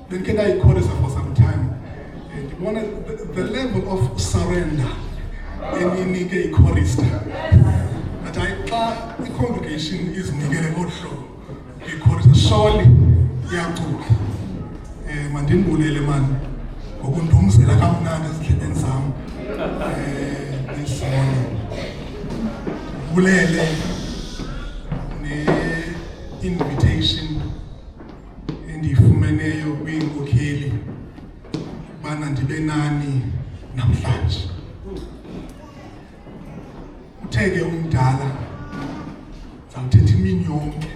Then can I chorus for some time? The level of surrender in a chorister. But the congregation is nigere also. A chorister surely yaku. Mandin bulele man. Okundumzela kamnandi ezindlebeni zami. This morning. Bulele ne-invitation endiyifumeneyo kwinkokheli bana ndibe nani namhlanje. Utheke umdala zawuthetha imini yonke.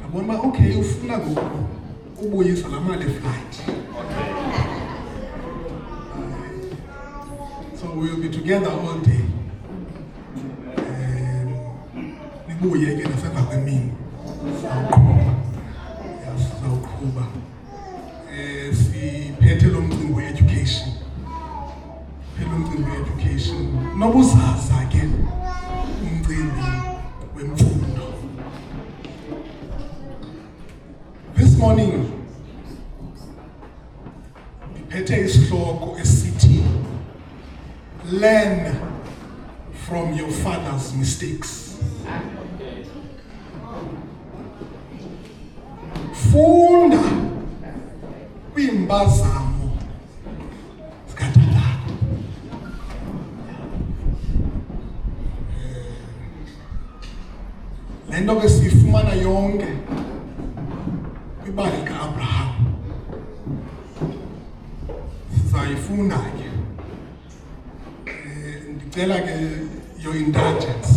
Yabona uba okay ufuna ngoku ubuyisa la mali eflight. So we will be together all day. Nibuye ke nasemva kwemini. Sawuqhuba. Siphethe lo mcimbi we-education. Phela umcimbi we-education. Nobuzaza ke umcimbi wemfundo. This morning, ngiphethe isihloko esithi learn from your father's mistakes. Funda kwimpazamo zikatatakho. Le nto ke siyifumana yonke kwibali ka-Abraham. Sizayifunda ke. Ndicela ke your indulgence.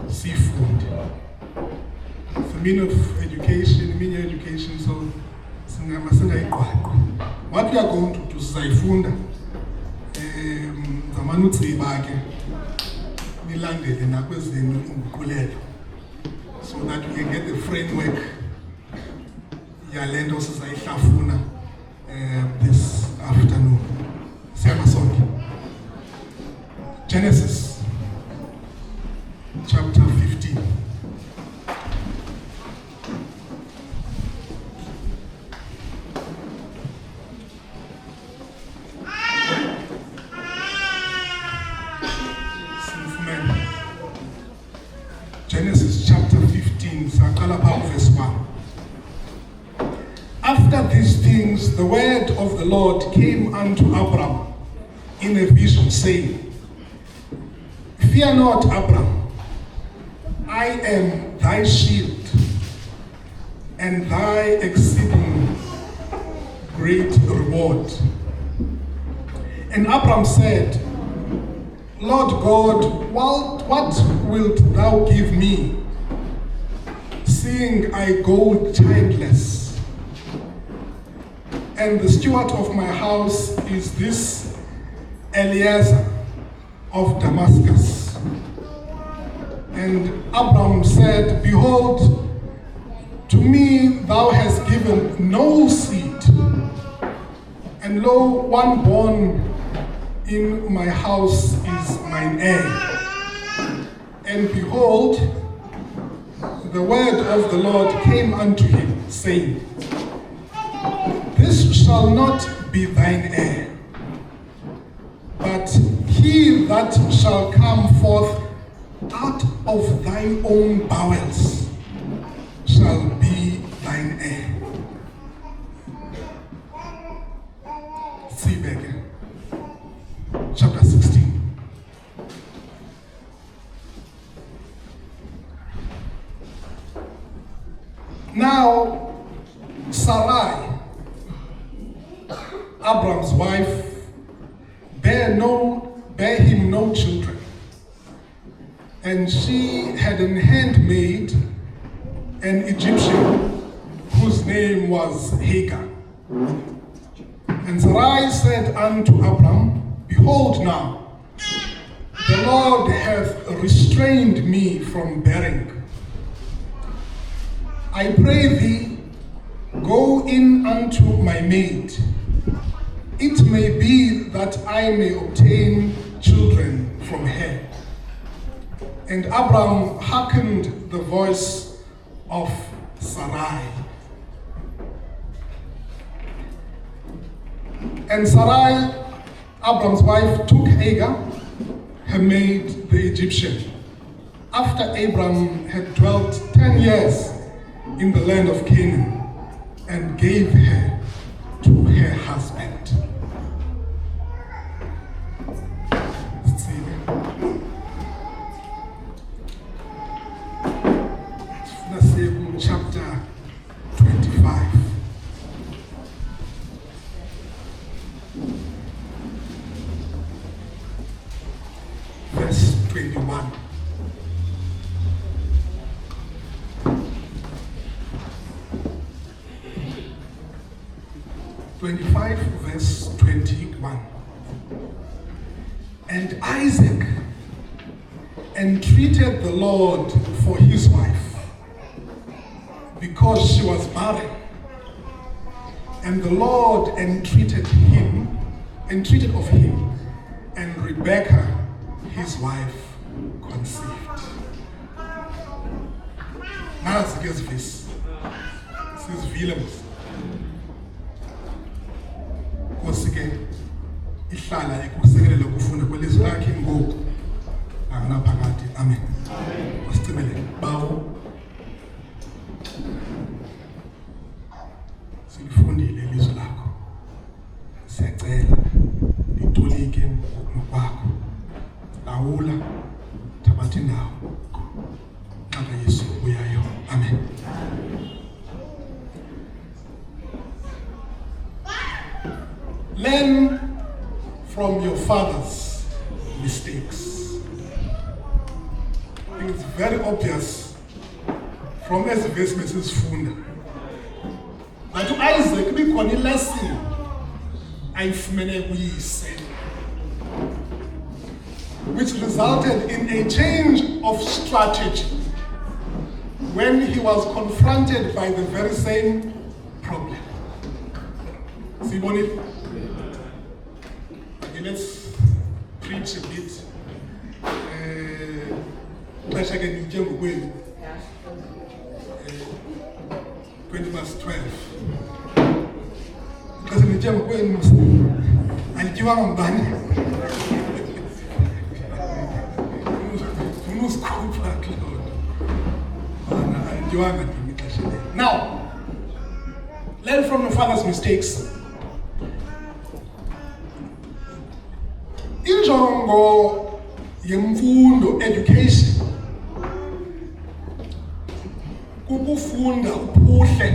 Sifunde. It's a mean of education, mean your education, so what we are going to do is sayifunda zamana utsiba ke nilandele nakwezenu inguqulelo so that we can get the framework yale nto sizayihlafuna this afternoon. Siyama sonke. Genesis chapter 15. Genesis chapter 15, verse 1. After these things, the word of the Lord came unto Abram in a vision, saying, Fear not, Abram, I am thy shield, and thy exceeding great reward. And Abram said, Lord God, what wilt thou give me, seeing I go childless? And the steward of my house is this Eliezer of Damascus. And Abram said, Behold, to me thou hast given no seed, and lo, one born in my house is mine heir. And behold, the word of the Lord came unto him, saying, This shall not be thine heir, but he that shall come forth out of thine own bowels shall be thine heir. See back. Chapter 16. Now, Sarai, Abram's wife, bare him no children, and she had an handmaid, an Egyptian, whose name was Hagar. And Sarai said unto Abram, Behold now, the Lord hath restrained me from bearing. I pray thee, go in unto my maid. It may be that I may obtain children from her. And Abram hearkened the voice of Sarai. And Sarai, Abram's wife, took Hagar, her maid, the Egyptian, after Abram had dwelt 10 years in the land of Canaan, and gave her to her husband. Chapter 25. Verse 21. Verse 21. And Isaac entreated the Lord for his wife, because she was barren. And the Lord entreated of him, and Rebekah, his wife, conceived. Nasi ke sivisi. Sizivile mos. Nkosi ke ihlala ikusekelele ukufunda kwelizwi lakhe ngoku naphakade. Amen. Asicimele bawo. Silifundile ilizwi lakho. Siyacela litolike ngokwakho. Lawula thabatha indawo. Nxa Yesu uyayo. Amen. Learn from your father's mistakes. I think it's very obvious from ezi verse mesizifunda. But to Isaac bikhona ilesson ayifumene kuyise, which resulted in a change of strategy when he was confronted by the very same problem. Sibone it? Okay, let's preach a bit. Let's again in 20 verse 12. Because in the German and you are bani. Now, learn from your father's mistakes. Injongo yemfundo, education, kukufunda uphuhle.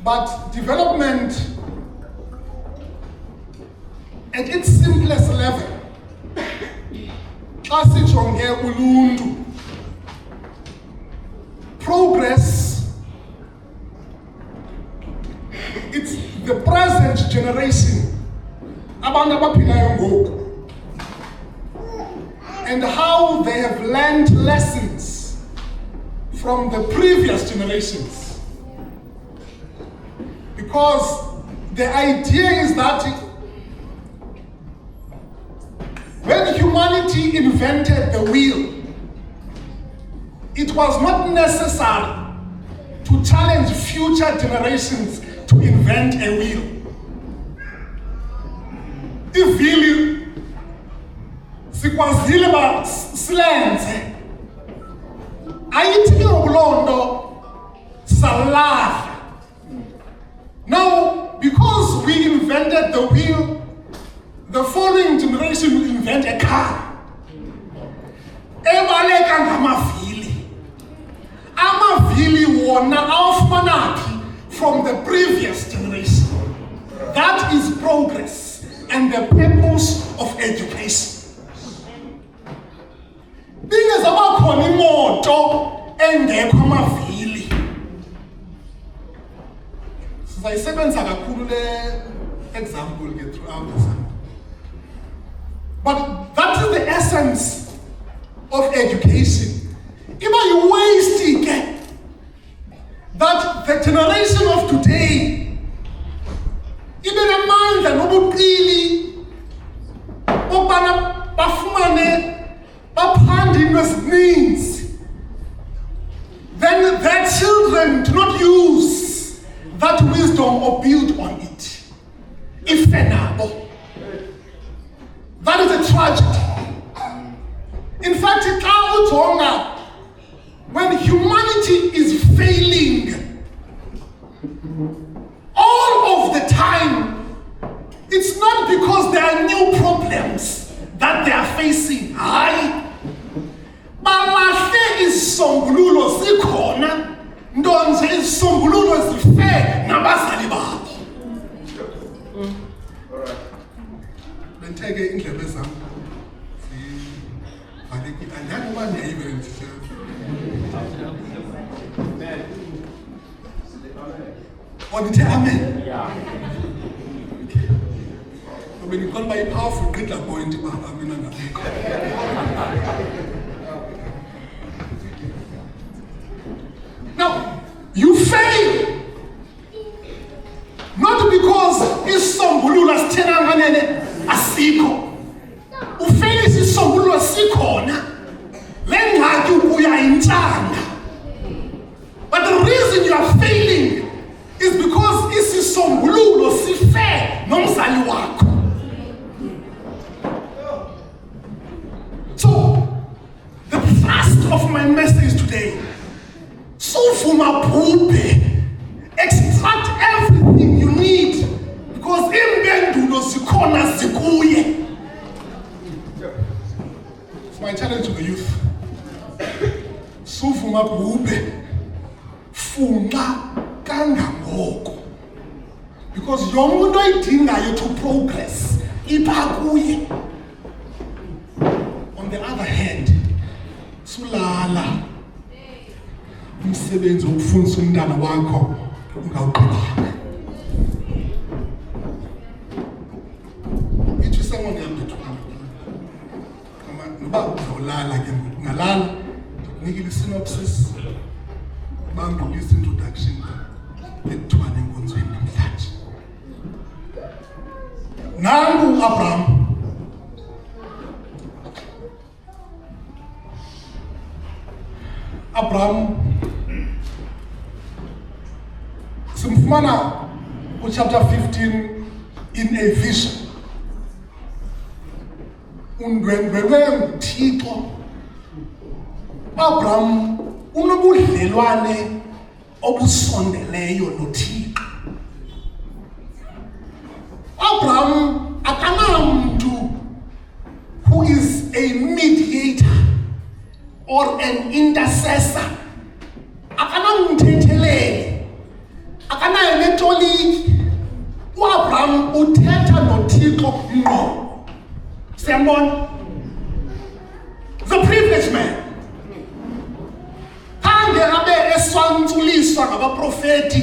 But development at its simplest level, xa sijonge uluntu, progress, it's the present generation, abantu abaphilayo ngoku, and how they have learned lessons from the previous generations. Because the idea is that when humanity invented the wheel, it was not necessary to challenge future generations to invent a wheel. Ivili sikwazile ba silenze ayithi ngokulondo salafa. Now, because we invented the wheel, the following generation will invent a car. Ebaleka ngamavili. Amavili wona awufumanaphi from the previous generation. That is progress and the purpose of education. Bingezabakhona imoto engekho amavili. Sizayisebenza kakhulu le example ke throughout the summer. But that is the essence of education. Iba you waste that the generation of today ibe namandla nobuqili obana bafumane baphande into ezininzi or build on it. Ifenabo. That is a tragedy. In fact, when humanity is failing all of the time, it's not because there are new problems that they are facing. Balahle isisombululo sikhona, ndonze isisombululo sife nabazali babo. Benteke indlebe zami. Andiyazi uba ndiyayive ndithe amen. When you call my powerful great point, now, you fail. Not because isisombululo sithena nganene asikho. Ufail isisombululo sikhona. Lengxaki ubuya intshanga. But the reason you are failing is because isisombululo sife nomzali wakho. So, the thrust of my message today, sufuma bhubhe, extract everything you need, because impendulo zikhona zikuye. It's my challenge to the youth. Sufuma bhubhe, funga kangangoko, because yonke into ayidingayo to progress ipha kuye. On the other hand, sulala umsebenzi wokufundisa umntana wakho ungawuqalanga. Ithi sengone yami ndithwala. Noba uzawulala ke ngoku ungalala, ndikunikile synopsis, bangulisa introduction ekuthiwa enkonzweni namhlanje. Nangu Abraham. Abraham simfumana chapter 15 in a vision. Undwendwelwe nguThixo. Abraham unobudlelwane obusondeleyo noThixo. Abraham akanamntu who is a mediator or an intercessor. Akanamthethelele, akanayo netoliki. uAbraham uthetha noThixo ngqo. Siyambona? The privileged man. Khange abe eswantsuliswa ngabaprofeti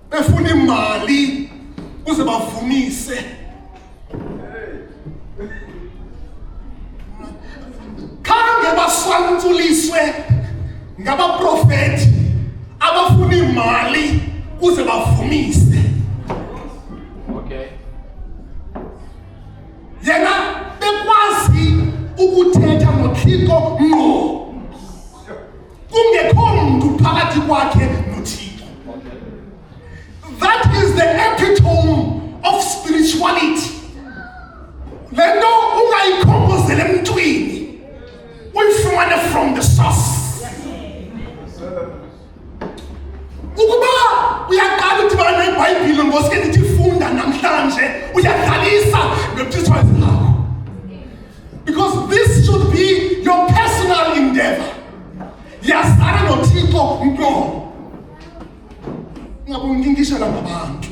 befuna imali ukuze bavumise. Khange baswantsuliswe ngabaprofeti abafuna imali ukuze bavumise. Okay. Yena bekwazi ukuthetha noThixo ngqo. Kungekho mntu phakathi kwakhe noThixo. That is the epitome of spirituality. Lento ungayikhongozele emntwini, uyifumane from the source. Ukuba uyaqala udibana neBhayibhile ngosuke nithi funda namhlanje uyadlalisa ngeMthetho wakho. Because this should be your personal endeavor. Yazana noThixo ngqo. Ngabunginkishela ngabantu.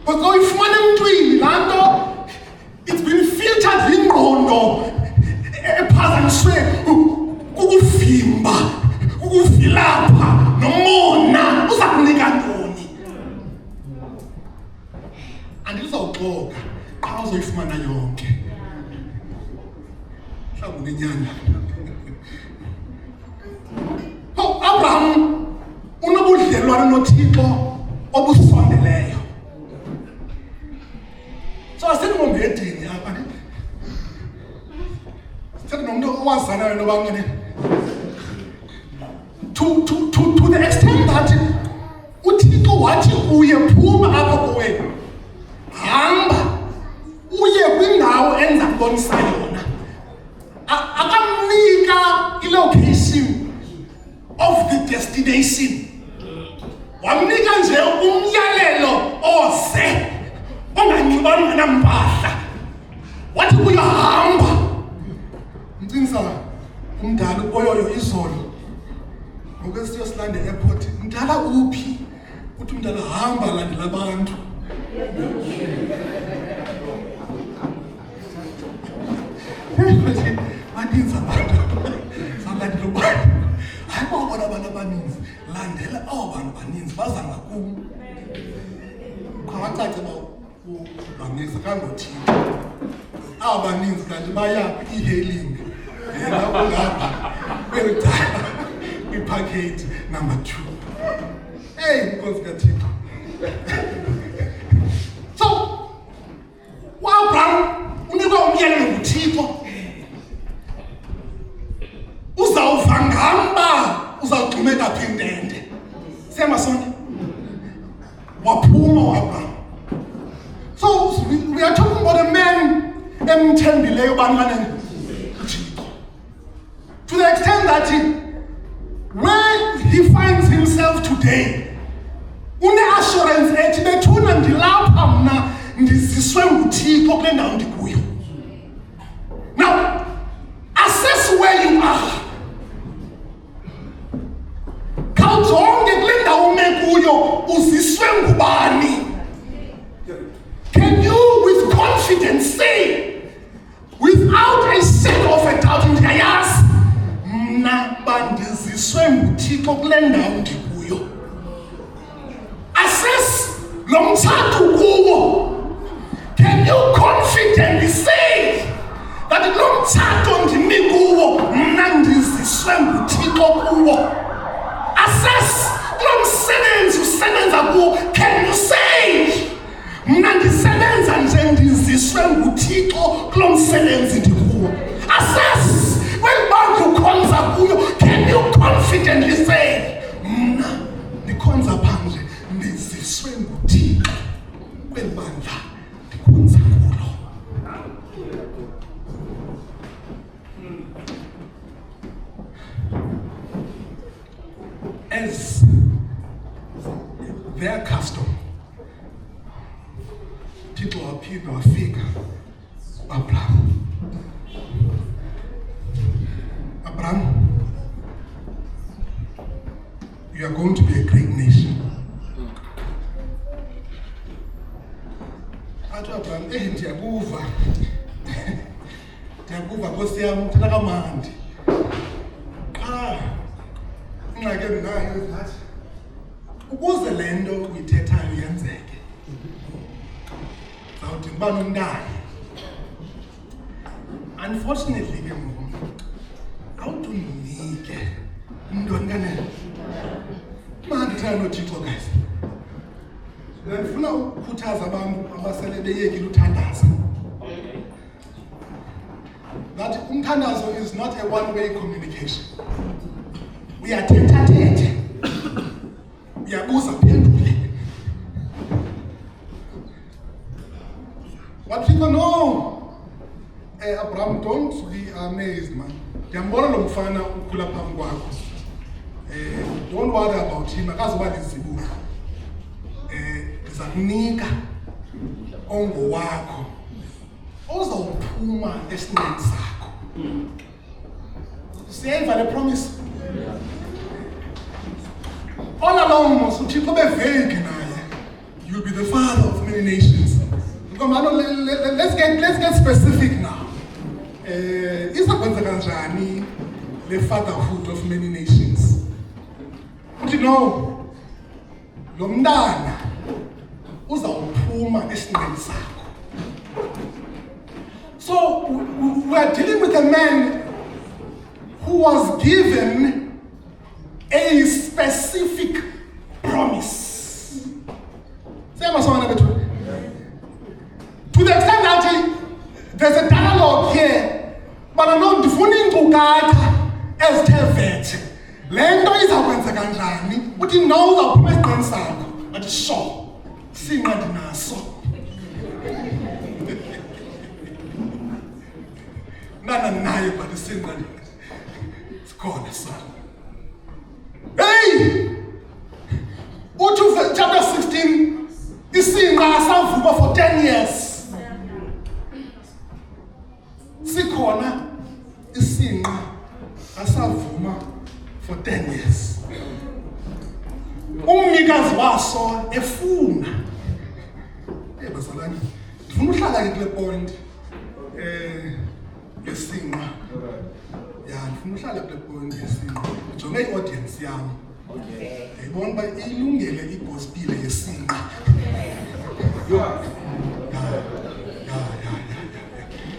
Because uyifumane emntwini lanto it's been filtered ingqondo ephazanyiswe ukuvimba, ukuvilapha nomona uza kunika ntoni. Andizawuxoka xa uzoyifumana yonke. Mhlawumbi nenyanga. Abraham unobudlelwane noThixo obusondeleyo. So asengqondweni apha ne. Sithetha nomuntu owazanayo nobangene. To the extent that wathi kuye phuma apha kowenu, hamba uye kwindawo enza kubonisa yona. Akamnika ilocation of the destination, wamnika nje umyalelo ose onganxibanga nampahla. Wathi kuyahamba mcinisa umdala oyoyo izolo ngokwesiyosilande airport. Mdala uphi? Uthi umdala hamba landela abantu. Baninzi abantu salandela abantu. Hayi babona abantu abaninzi, landela abo bantu baninzi baza ngakum. Kwacace ba ubamisa kangothini. Aba baninzi kanti baya e-hailing. Yena ulapha kwelidala kwi-package number 2. Hey, Nkosi kaThixo. So, uAbraham unikwa umyalelo nguThixo. Uzawuva ngamba, uzawugxumeka phi intende. Sema sonke. Waphuma uAbraham. So, we are talking about a man emthembileyo bantu uThixo. To the extent that where he finds himself today, une-assurance ethi bethuna ndilapha mna ndiziswe nguThixo kule ndawo ndikuyo. Now, assess where you are. Khawujonge kule ndawo ume kuyo uziswe ngubani. Can you with confidence say, without a shadow of a doubt, ndiyayazi mna bandiziswe nguThixo kule ndawo ndikuyo. Assess lo mtshato kuwo. Can you confidently say that lo mtshato ndimi kuwo mna ndiziswe nguThixo kuwo? Assess lo msebenzi usebenza kuwo. Can you say mna ndisebenza nje ndiziswe nguThixo kulo msebenzi ndikuwo? Assess kwelibantu ukhonza kuyo. Can you confidently say mna ndikhonza phandle ndiziswe nguThixo kwelibandla ndikhonza kulo? As their custom, Thixo waphinda wafika Abraham. Abraham, you are going to be a great nation. Athi Abraham, ndiyakuva. Ndiyakuva Nkosi yami, thina kamandi. Ingxaki endinayo ezathi ukuze le nto uyithethayo yenzeke, zawudinga uba nomntana. Unfortunately ke ngoku awudunike umntwana kanene. Mandithanda noThixo guys. Ndifuna ukukhuthaza abantu abasele beyekile uthandaza. That umthandazo is not a one-way communication. Uyathetha-thethe. Uyabuza phendule. But people know, Abraham, don't be amazed, man. Ndiyambona lo mfana ukhula phambi kwakho. Don't worry about him. Akazuba lizibulo. Ndiza kunika ongowakho ozawuphuma esinqeni sakho. Siyayiva le promise? All along, uThixo beveki naye. You'll be the father of many nations. Let's get specific now. Izakwenza kanjani the fatherhood of many nations? You know, lo mntana uzawuphuma esinqeni sakho. So we are dealing with a man who was given a specific promise. To the extent that there's a dialogue here, but I know ndifuna iinkcukacha ezithe vetshe. Le nto izawukwenza kanjani? Uthi no uzawuphuma esinqeni sakho. wathi sho sinqa ndinaso nana naye but isinqa sikhona son. Hey, uthi chapter 16 isinqa asavuma for 10 years. Sikhona isinqa asavuma for 10 years. Umnikazi waso efuna. Bazalwane, ndifuna uhlala ke kule point yesinqa. Yeah, ndifuna uhlala kule point yesinqa. Jonge iaudience yami. Okay. Yayibona ba ilungele igospel yesinqa. Yeah.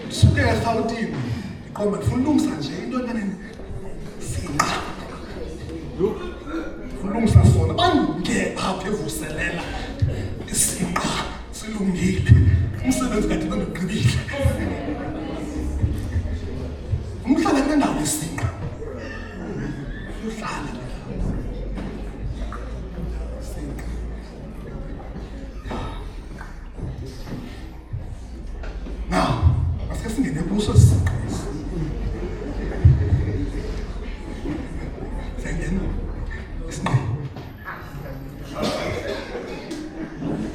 Suke eGauteng. Iqomba ndifuna ulungisa nje into enene sinqa. Ulungisa sona bange apha evuselela isinqa silungile umsebenzi kade bengigqibile umhlala kule ndawo yesinqa uhlala now asike singene kuso isinqa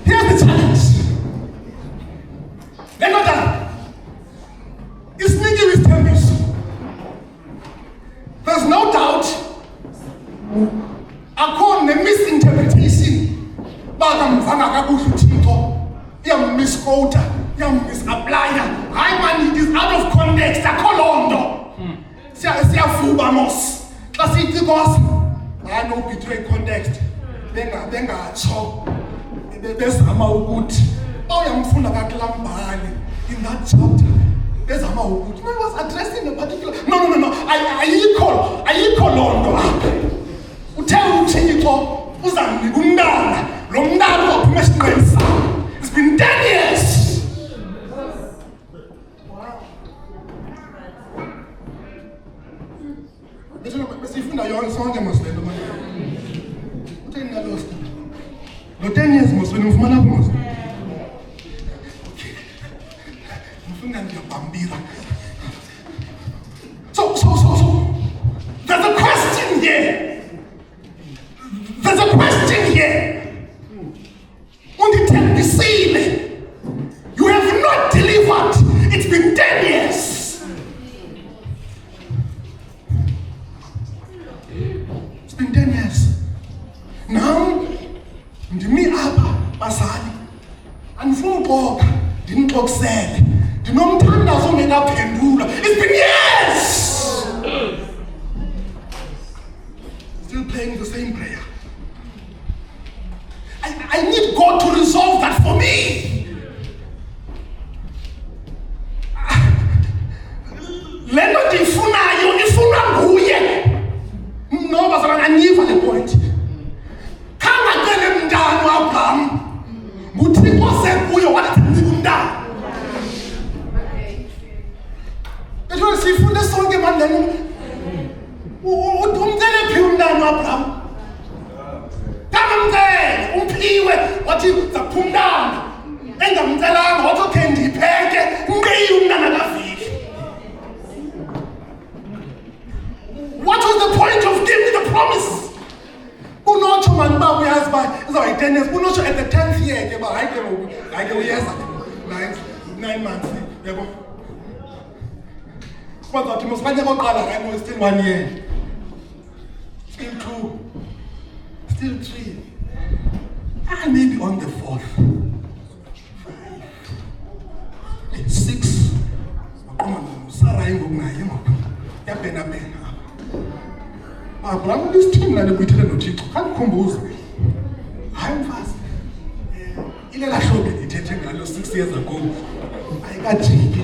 here's the challenge. They're not done. It's sneaky with tempers. There's no doubt. Akho misinterpretation. Bakamvanga kakuhle uThixo. Misquota, misapplier. Hayi man, it is out of context. Akho lonto. Siyafuba mos. Xa sithi Nkosi, hayi no betray context. Bengatsho. Bezama ukuthi bayamfunda kaKlambali in that chapter. Bezama ukuthi no, he was addressing a particular no. Ayikho lonto apha. Uthe uThixo uzamnika umntana. Lo mntana uphuma esinqeni sakhe. It's been 10 years. Besifunda yonke sonke masilelo manje. Utheni nalost? No 10 years must when ufumana kumos. Okay. Ngifuna ngiyabambira. So. There's a question here. Undithembisile. You have not delivered. It's been 10 years. It's been 10 years. Now, ndimi apha bazali andifuna uxoka ndinixokisele ndinomthandazo ongekaphendula. It's been years. Still praying the same prayer. I need God to resolve that for me. Le nto ndiyifunayo ifunwa nguye. No bazalwane, andiyiva le point. Kangakele mntana uAbraham nguThixo sekuyo wathi mnika umntana. Bethu sifunde sonke manje umcele phi umntana uAbraham? Kamamcele umphiwe wathi zapha umntana. Engamcelanga wathi okay ndipheke ngeyi umntana kaviki. What was the point of giving the promise? Unotsho man uba uyazi uba izawuyi 10 years. Unotsho at the 10th year ke uba hayi ke uyeza 9 months yabo. Kwazawuthi mos kanye koqala hayi mo still 1 year. Still 2. Still 3. And maybe on the 4th. 5. 6. Waqoma noSarai ngokungayi ngoku. Yabhena apha. Abraham lisithini lana kuyithele noThixo. Kandikhumbuze. Hayi mfazi. Ilela hlobo ithethe ngalo 6 years ago. Ayikajiki.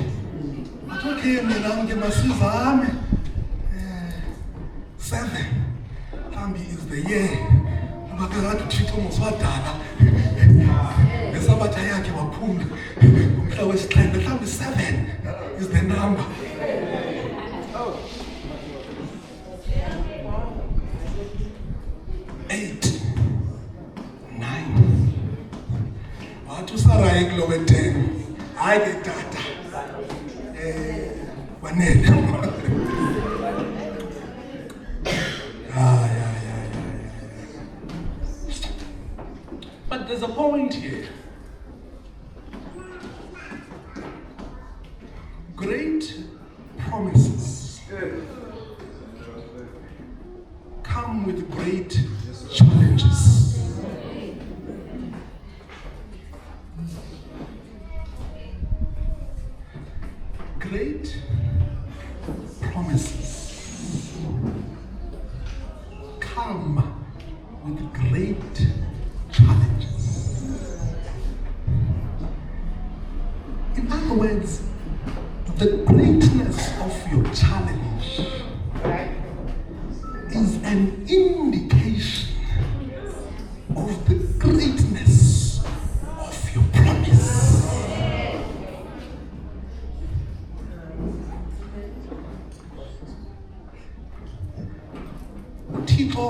But okay mina ke masizame. 7. Mhlawumbi is the year. Ngoba ke ngathi uThixo moswadala. Esabatha yakhe waphumla. Umhla wesixhenxe mhlawumbi 7 is the number. Eight, 9. hayi kulo we-10 hayi ke tata wanele But there's a point here. Great promises come with great challenges. Great promises come with great challenges. In other words, the greatness of your challenge is an indication of the greatness of your promise. Tito,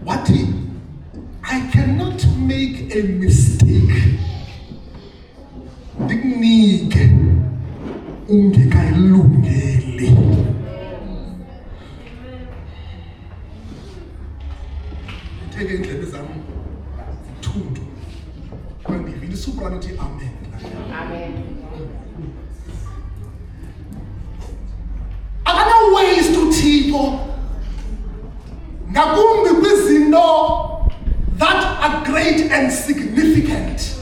what if I cannot make a mistake? Dignike ungekayilungeli. Take indlebe zami thundu. Mandivile soprano thi amen. Amen. Akana ways to Tito. Ngakumbi kwizinto that are great and significant.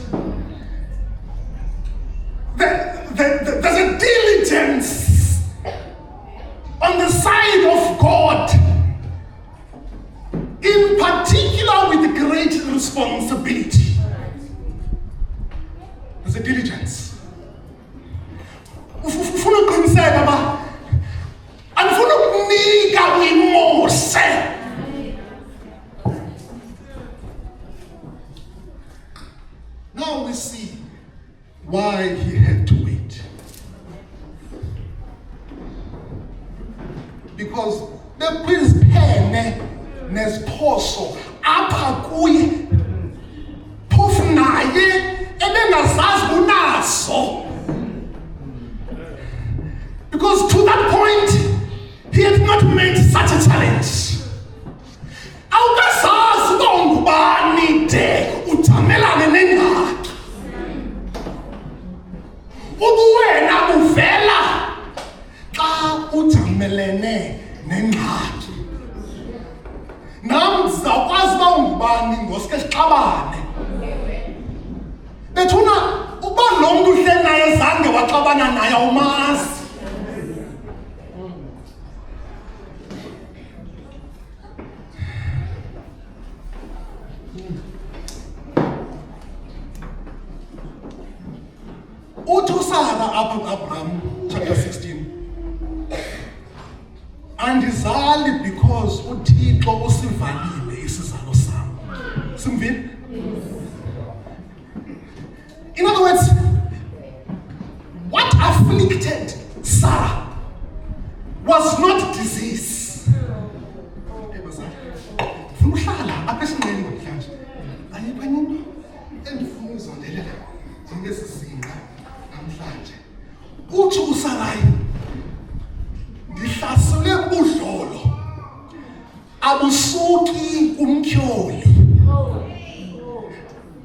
There's a diligence on the side of God, in particular with great responsibility. There's a diligence. Ufuna uqiniseka ba andifuna ukunika uyimose. Now we see why he had to wait. Because bekwiziphene nesiphoso apha kuye phofu naye ebengazazi unazo. Because to that point he had not made such a challenge. Awukazazi uba ungubani de ujamelane nengxaki. Ubuwena buvela xa ujamelene nengxaki. Nam ndizawukwazi uba ungubani ngosuke sixabane. Bethuna uba lo mntu uhleli naye zange waxabana naye awumazi. Uthi uSara apha kuAbraham chapter 16. Andizali because uThixo usivalile isizalo sam. Simvile? In other words, what afflicted Sarah was not disease. Funa uhlala apha esinqeni namhlanje. Ayikho into endifuna uzondelela njengesizinqa namhlanje. Uthi uSarai ndihlasele udlolo abusuki umtyholi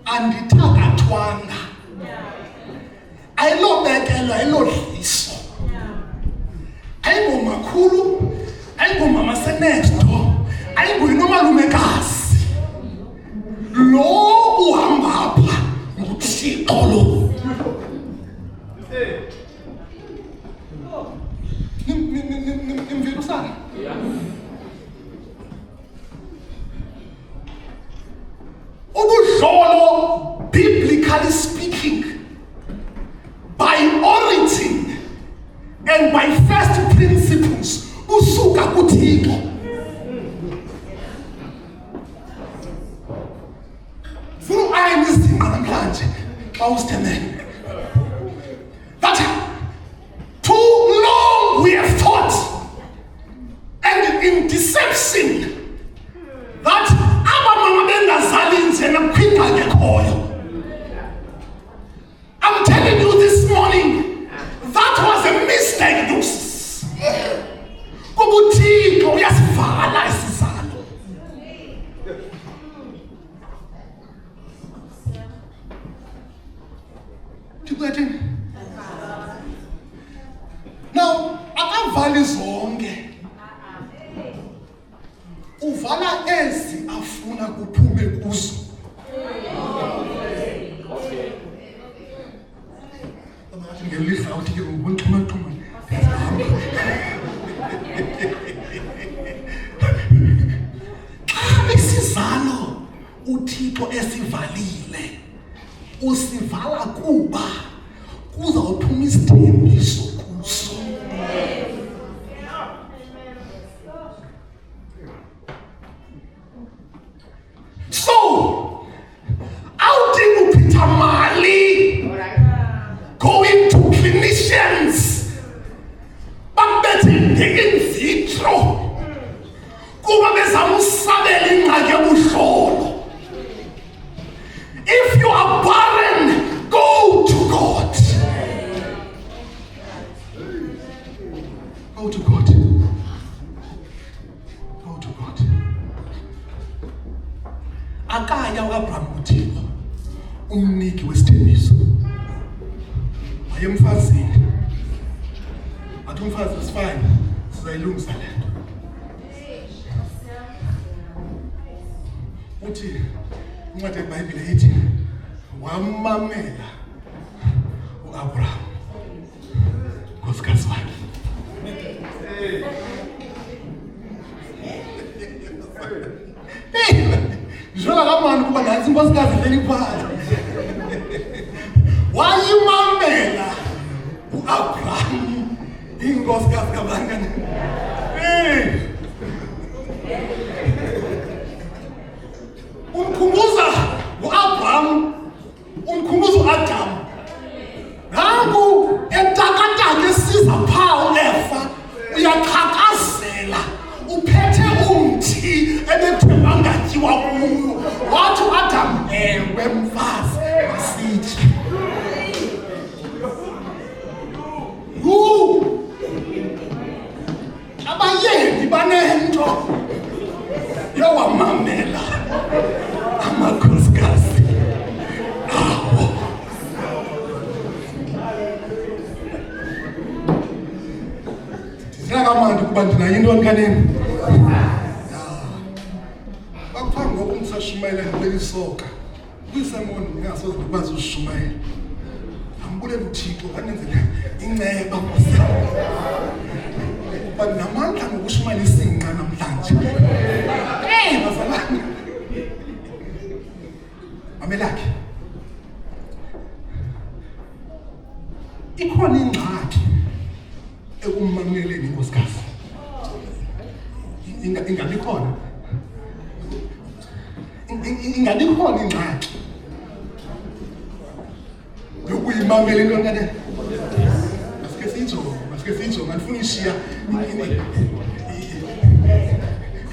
andithakathwanga ayilobekelwa ayilodliso ayingomakhulu ayingomama senesto ayingoyinomalumekazi lo uhamba apha nguThixo lo. Nimvile uSara? Ubudlolo, biblically speaking, by origin and by first principles, usuka kuThixo. Funa ayinizinqa namhlanje xa usithemele. That too long we have thought, and in deception, that abamama bengazali nje nakwinga ngekhoyo. akavali zonke, uvala ezi afuna kuphume kuzo. Okay. Ngathi ngelihla uthi ke ngubunxhumaxhuma. Xa isizalo uThixo esivalile, usivala kuba kuzawuphuma isithembiso kuso. So, awudingi uchitha mali going to clinicians bakubethe in vitro kuba bezama usabela ingxaki yobuhlolo. If you are barren, go to God. Go to God. Go to God. Akaya uAbraham kuThixo, umniki wesithembiso. Wayemfazini. Athi umfazi isifine, sizayilungisa le nto. Uthi incwadi yeBhayibhile ithi wamamela uAbraham nkosikazi wakhe. Njola kamani kuba nansi inkosikazi leli phala. Wayimamela uAbraham inkosikazi kabangani. Umkhumbuza uAbraham, umkhumbuza uAdam. Nangu etakataka esiza phawu efa, uyaqhakazela, uphethe umthi ebethe wangatyiwa kuwo. Wathi uAdam, ewe mfazi, masithi. Abayeni banento yowamamela amakhosikazi awo. Ndingakamandi kuba ndinayo intoni kanini. Bakuthiwa ngoku umsashumayela ndibeka isoka kwisemoni ndingasoze ndikwazi usishumayela. Ambulela uThixo kanenzela inceba kuba ndinamandla ngokushumayela isinqa namhlanje. Bazalwane, mamelakhe, ikhona ingxaki ekumameleni inkosikazi. Ingabikhona ingxaki yokuyimamela into nkane. Masike siyijonge, andifuna ishiya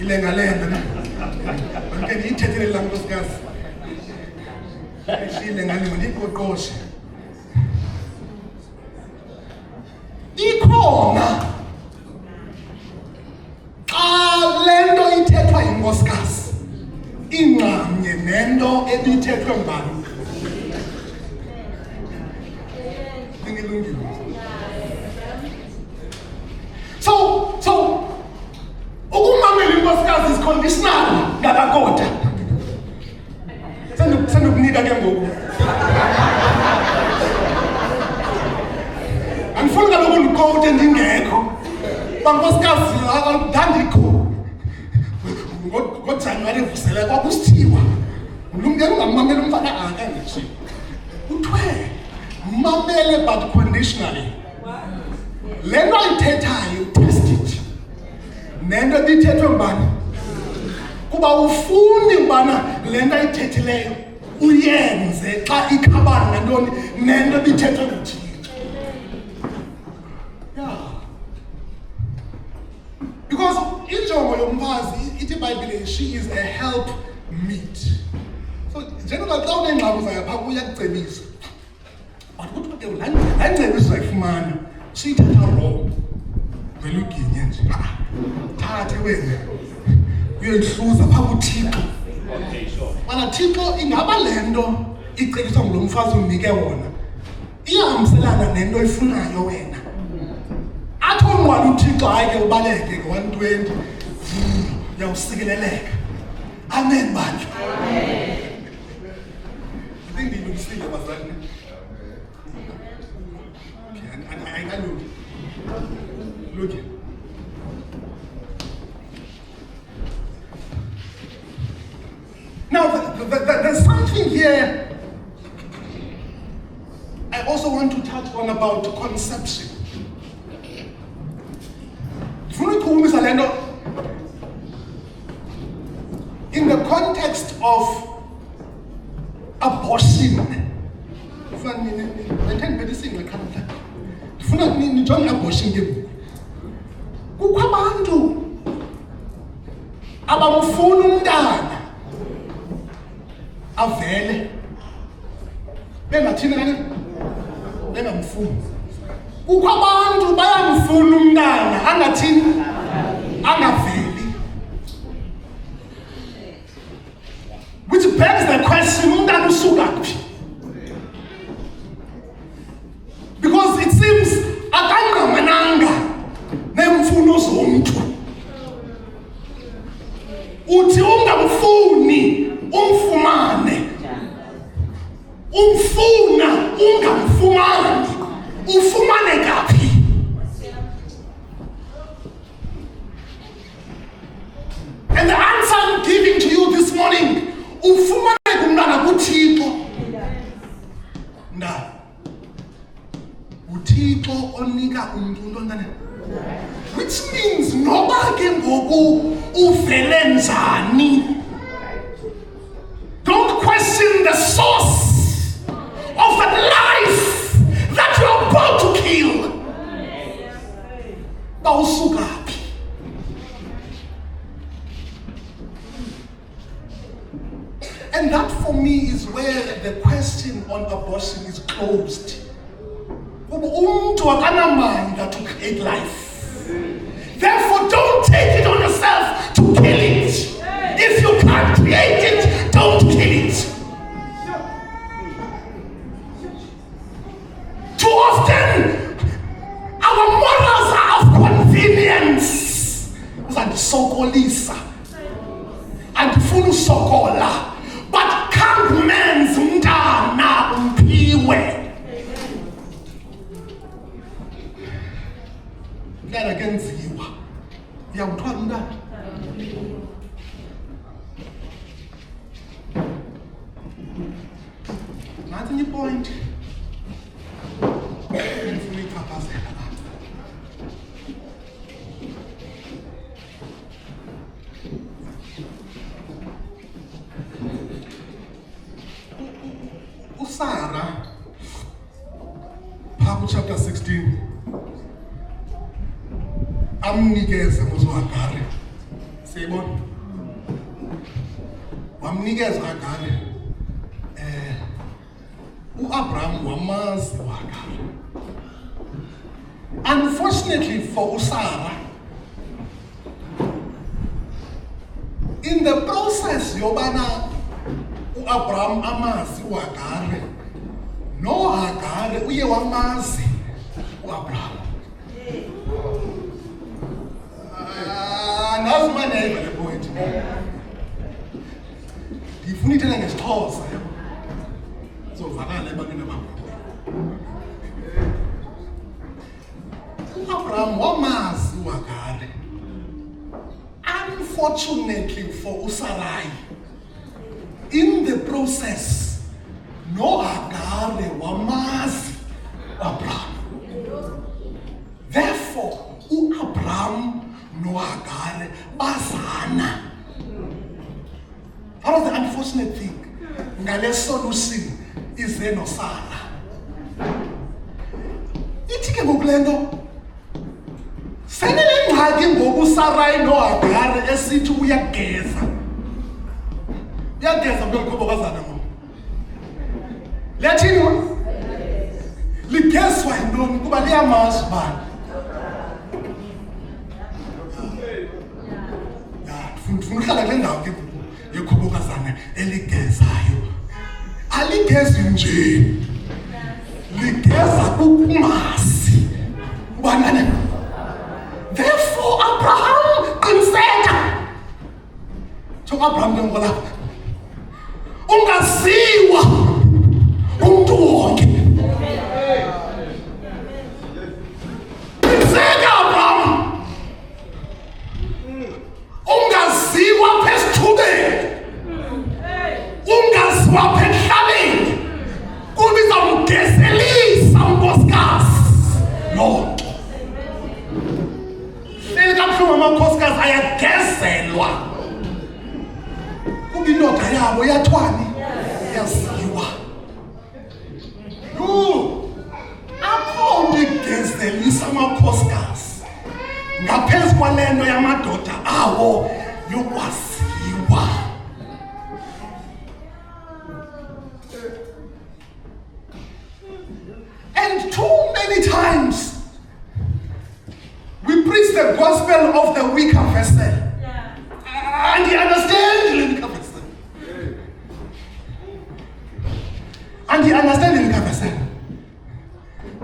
ilengalenga na. Manike ndiyithethele laa nkosikazi. Ilengalenga ndiyiqoqoshe. Ikhona xa le nto ithethwa yinkosikazi ingxamnye nento ebithethwe ngubani. Ingilungile. So ukumamela inkosikazi is conditional ngakakota. Sendokunika ke ngoku. Andifuni kaloku ndikote ndingekho. Bankosikazi ndandikho. NgoJanuwari evusela kwakusithiwa ulumkela ungamamela umfana akangethi. Kuthiwe mamele but conditionally. Le nto ayithethayo test it. Nento ebithethwe ngubani? Kuba ufuni ubana le nto ayithethileyo uyenze xa ikhabana nantoni nento ebithethwe nguThixo. Yeah. Because injongo yomfazi ithi iBhayibhile, she is a help meet. So njengoba xa unengxaki uzayapha uyakucebisa. But kuthiwa ke laa ngcebiso uzayifumana siyithatha wrong. Vele uginye nje. Thathe wena uyoyihluza phaa kuThixo. Okay, sure. Mana Thixo, ingaba le nto icebiswa ngulo mfazi unike wona iyahambiselana nento oyifunayo wena? athi unqwala uThixo hayi ke ubaleke ngo-120 uyawusikeleleka. Amen bandla. Ngilungisile bazalwane. I look. Now, there's something here I also want to touch on about conception. In the context of abortion, kukho abantu abamfuna umntana avele bengathini kani bengamfuni. Kukho abantu bayamfuna umntana angathini angaveli, which begs the question, umntana usuka phi? Because it seems akangqamananga neemfuno zomntu. Uthi ungamfuni umfumane, umfuna ungamfumani, ufumane kaphi? And the answer I'm giving to you this morning, ufumane kumntana kuThixo. Ndaba uThixo onika umuntu untwana, which means noba ke ngoku uvele njani, don't question the source of that life that you're about to kill. Bawusuka phi? And that for me is where the question on abortion is closed. Umuntu akanamandla to create life. Therefore, don't take it on yourself to kill it. If you can't create it, don't kill it. Too often, our morals are of convenience. Uzandisokolisa, andifuna usokola, but can't men's mntana umphiwe. Ngeke kenziwa. Uyawuthwala umntana. Nansi enye point. Ngifuna ichaphazela lapha. uSarah, phaa chapter 16, amnikeza uHagari. Siyibona? Wamnikeza uHagari. uAbraham wamazi uHagari. Unfortunately for uSarah, in the process yobana uAbraham amazi uHagari, no Hagari uye wamazi uAbraham. Nazi maneva le point. Ndifuna ithele ngesixhosa yabo. Zovakala ebantwini abakho. uAbraham wamazi uHagari. Unfortunately for uSarai, in the process, no Hagari wamazi uAbraham. Therefore, uAbraham no Hagari bazana. That was the unfortunate thing. Ngale solution is no Sarah. Ithi ke ngokulento senele ngxaki ngoku Sarai no Hagari esithi uyageza. Uyageza kwenkobokazana ngoku. Lethini wa? Ligezwa yintoni kuba liyamazi bani? Ndifuna uhlala kule ndawo ke yekhobokazana eligezayo. Aligezi nje. Ligeza kukungazi. Ubani So Abraham ke ngolapha. Ungaziwa umuntu wonke. Qiniseka Abraham. Ungaziwa phesithubeni. Ungaziwa phemhlabeni. Kubiza umgezelisa unkosikazi. No. Kabuhlungu amakhosikazi ayagezelwa. Kuba indoda yabo yathwani yaziwa. Akho ngezelisa amakhosikazi ngaphezu kwalento yamadoda awo yokwaziwa. And too many times we preach the gospel of the weaker vessel. And you understand the weaker vessel. And you understand the weaker vessel.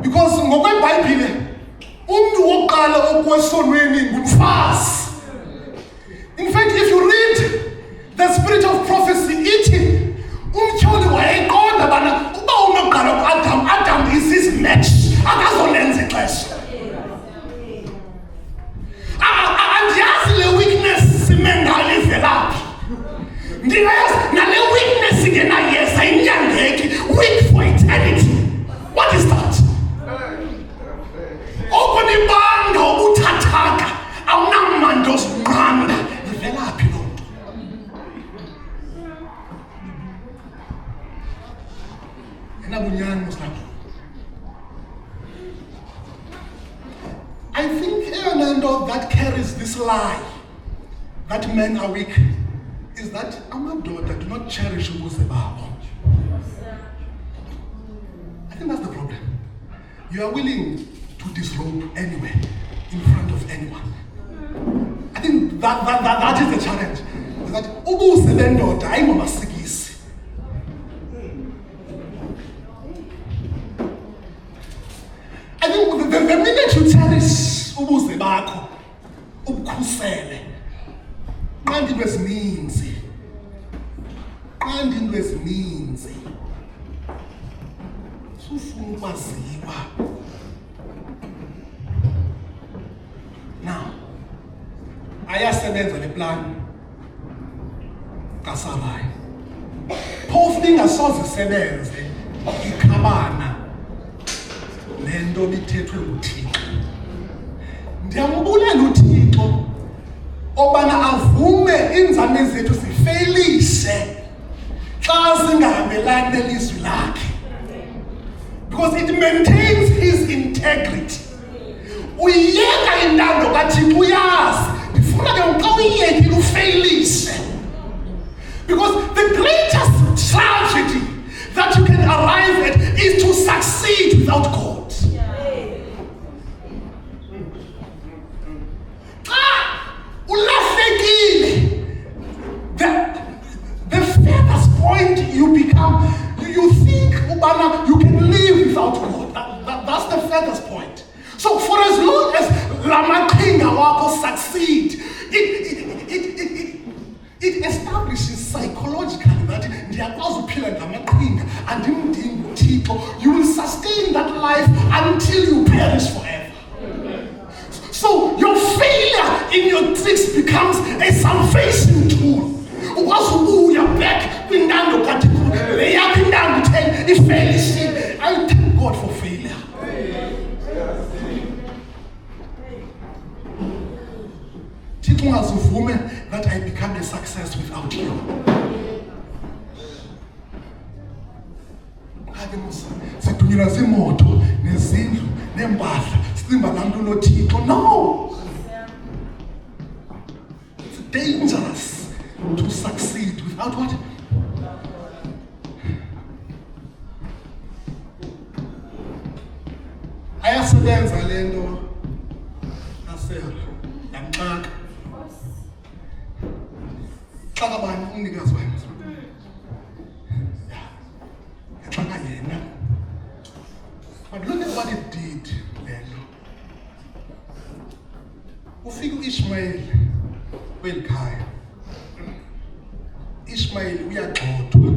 Because ngokweBhayibhile umuntu wokuqala okwesonweni ngumfazi. In fact, if you read the spirit of prophecy, ithi umtyholi wayeqonda bana uba unokuqala uAdam, Adam is his match. Akazolenza ixesha. Andiyazi le weakness simengale ivelaphi. Ndiyazi nale weakness ingenayeza inyangeki, weak for eternity. What is that? Okunibanga ubuthathaka awunamando sinqanda ivelaphi lo nto. Enabunyani mhlawumbe. I think Nando that carries this lie that men are weak is that amadoda do not cherish ubuze babo. I think that's the problem. You are willing to disrobe anywhere in front of anyone. I think that is the challenge. Is that ubuze bendoda ayingomasikisi. I think the minute you cherish ubuze bakho, ubukhusele, nqanda into ezininzi. Nqanda into ezininzi. Sufuna ukwaziwa. Now, ayasebenza le plan kaSarai. Phofu ingasoze isebenze ikhabana nento bithethwe nguThixo. Ndiyambulela uThixo obana avume inzame zethu zifeyilise xa zingahambelani nelizwi lakhe. Because it maintains his integrity. Uyiyeka intando kaThixo uyazi ndifuna ke xa uyiyekile ufeyilise. Because the greatest tragedy that you can arrive at is to succeed without God. The furthest point you become, you think you can live without God. That's the furthest point. So for as long as Lamaqhinga wako succeed, it establishes psychologically that ndiyakwazi uphila ngamaqhinga andimdingi uThixo. You will sustain that life until you perish forever. So your failure in your tricks becomes a salvation tool. Ukwazi ubuya back kwintando kaThixo le yakho intando itheni ifeyilishile. I thank God for failure. Thixo ungazivume that I become a success without you. Sidunyelwa zimoto nezindlu nempahla simba lantu noThixo. No, it's dangerous to succeed without what? Ayasebenza lento nasera yamxaka xaka bani umnikazi wakhe. But look at what it did then. Ufika uIshmael kwelikhaya. Ishmael uyagxothwa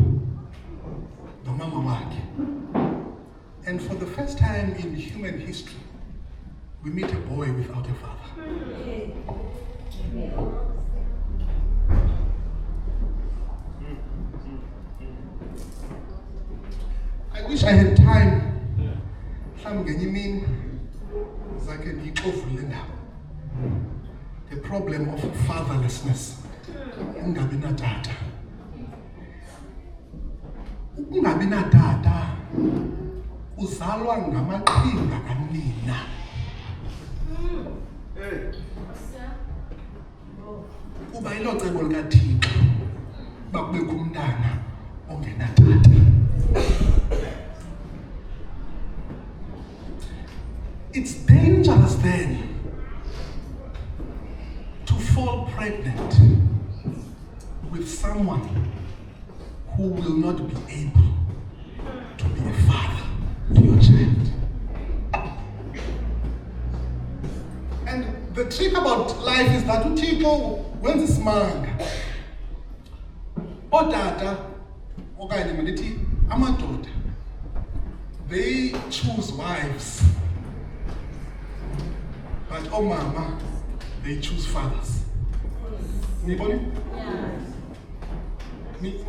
nomama wakhe. And for the first time in human history, we meet a boy without a father. I wish I had time. The problem of fatherlessness. Ungabi natata. Ungabi natata. Uzalwa ngamaqhinga kanina. Kuba ilo cebo likaThixo bakubekho umntana ongenatata. It's dangerous then to fall pregnant with someone who will not be able to be a father to your child. And the trick about life is that people, when it's smart, otata, amadoda, they choose wives. But mama, they choose fathers. Anybody?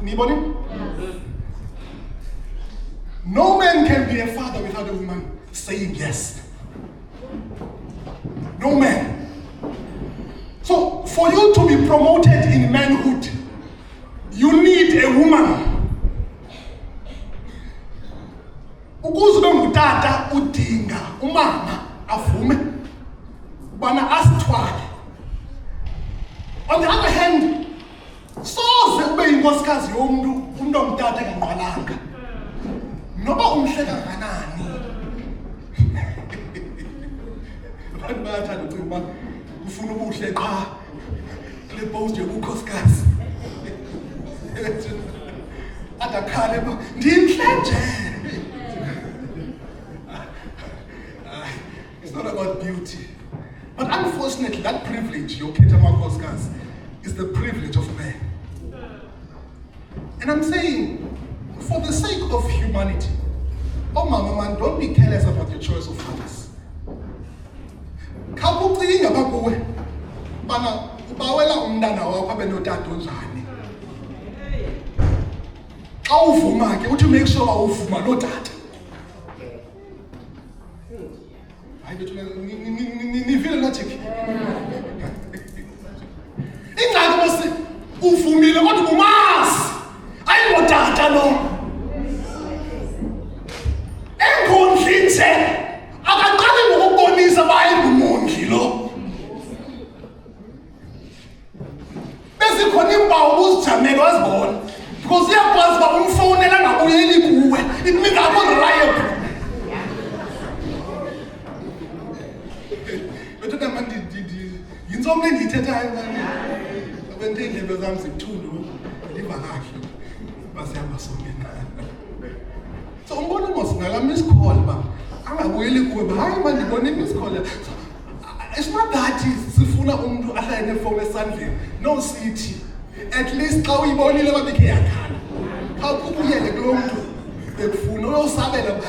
Anybody? No man can be a father without a woman saying yes. No man. So for you to be promoted in manhood, you need a woman. Ukuze ngutata udinga umama avume bana asithwale. On the other hand, soze ube inkosikazi yomuntu omdala kanqalanga. Noba umhle kanganani. Abantu bayathanda ukuba ufuna ubuhle qha le post yobukhosikazi. Adakhale ndimhle nje. It's not about beauty. But unfortunately, that privilege, your Ketamakoskars, is the privilege of man. And I'm saying, for the sake of humanity, oh mama man, don't be careless about your choice of fathers. Kabucinga bakuwe, bana ubawela umntana wakho abe notata onjani. Xa uvuma ke uthi make sure uvuma lo tata. Nivile logic. Ingxaki bose uvumile kodwa umazi. Ayingotata lo. Engondli nje akaqali ngokubonisa bayingumondli lo. Bezikhona impawu uzijamele wazibona. Because uyakwazi ba umfonela ngabuyeli kuwe. It means akho reliable. Yintsonga endiyithethayo abantu iindlebe zam zikuthundu ndiva kahle basihamba sonke nalo. So umbona mos ngala miss call ba angabuyeli kuwe hayi manje ndibona miss call. It's not that sifuna umuntu ahlale nefone esandleni. No sithi at least xa uyibonile babekhe yakhala khawubuyele kulo muntu bekufuna uyosabela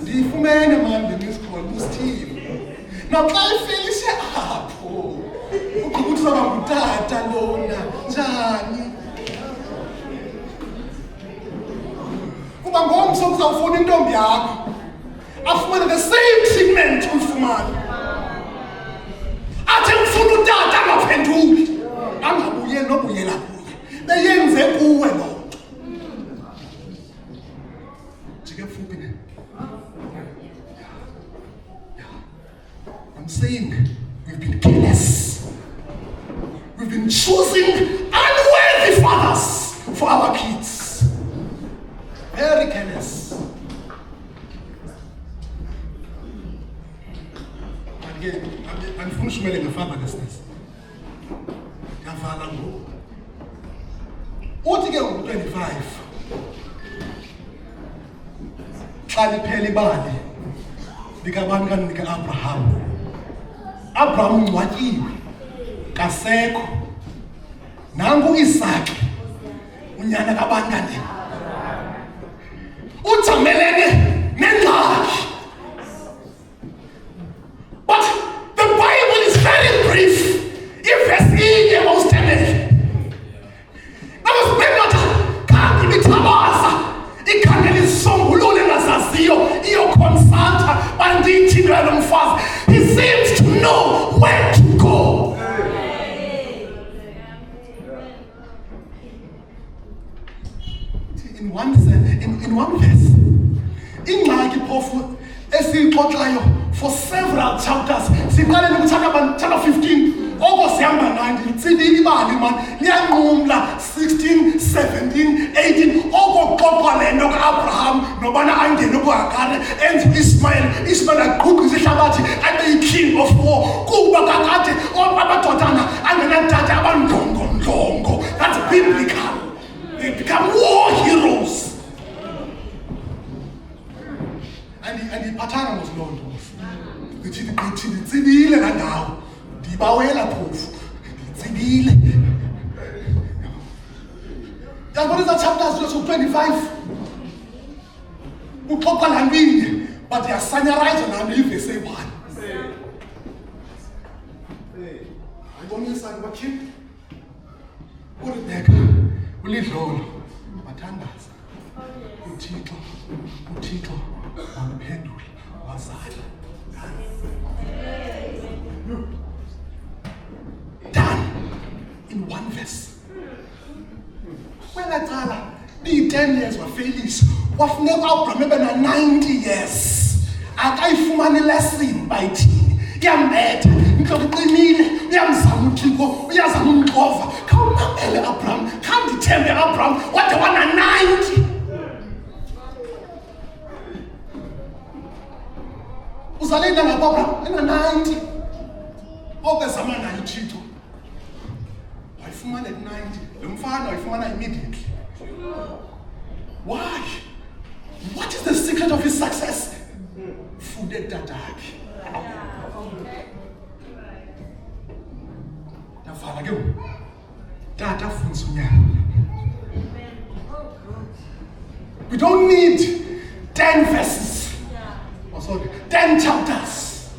ndiyifumene manje miss call usithini. Now xa ifelise apho ukuthi saba ngutata lona njani kuba ngomso kuzawufuna intombi yakho afumane the same treatment uyifumane athi ngifuna utata angaphenduki angabuye nobuyela kuye beyenze kuwe lo nto jike futhi ne. I'm saying we've been careless. We've been choosing unworthy fathers for our kids. Very careless. Again, I'm finished with the fatherlessness. What again 25? Xa liphela ibali likabantu kanika Abraham. Abraham ungcwatyiwe kasekho nangu Isaki unyana kabangane ujamelene nengxaki. But the Bible is very brief. Ivesi inye mawusithembele. Nabasibhekela kanti lithabaza ikhangela isisombululo engazaziyo iyo-consulta bandithi lo mfazi. He seems to know where to go. In one verse, ingxaki phofu esiyixoxayo for several chapters. Siqale ukuthatha chapter 15 okosihamba 9 litsidile ibali man liyanqumla 16 17 18 okoxoxa lento kaAbraham nobana angene kuHagari enze Ismail aqhuqisa ihlabathi abe yi-king of war kuba kakade amadodana angenadada abandlongondlongo. That's biblical. They become war heroes. And iphathana ngoziloo nto. Nditsidile la ndawo. Ndibawela phofu. Nditsidile. Yabona eza chapters 25. Uxoxa la nto but yasanyarize nami ivese 1. Ayibonisa kubakhiphi. URebecca ulidlolo bathandaza. uThixo wamphendula wazala. Done in one verse. Kwelaqala ni-10 years wafelisa wafuneka uAbraham ebe na-90 years akayifumani lesson bayithini iyambetha intloko iqinile uyamzama uThixo uyazama umxova khawumamele Abraham khawundithembe Abraham wade wana-90 uzale ngapha Abraham ena-90 okezama naye uThixo wayifumana at-90 lo mfana wayifumana immediately. Why? What is the secret of his success? Food at dadakhe. Navala ke tata fundisa unyana. We don't need 10 verses. Oh, sorry, 10 chapters.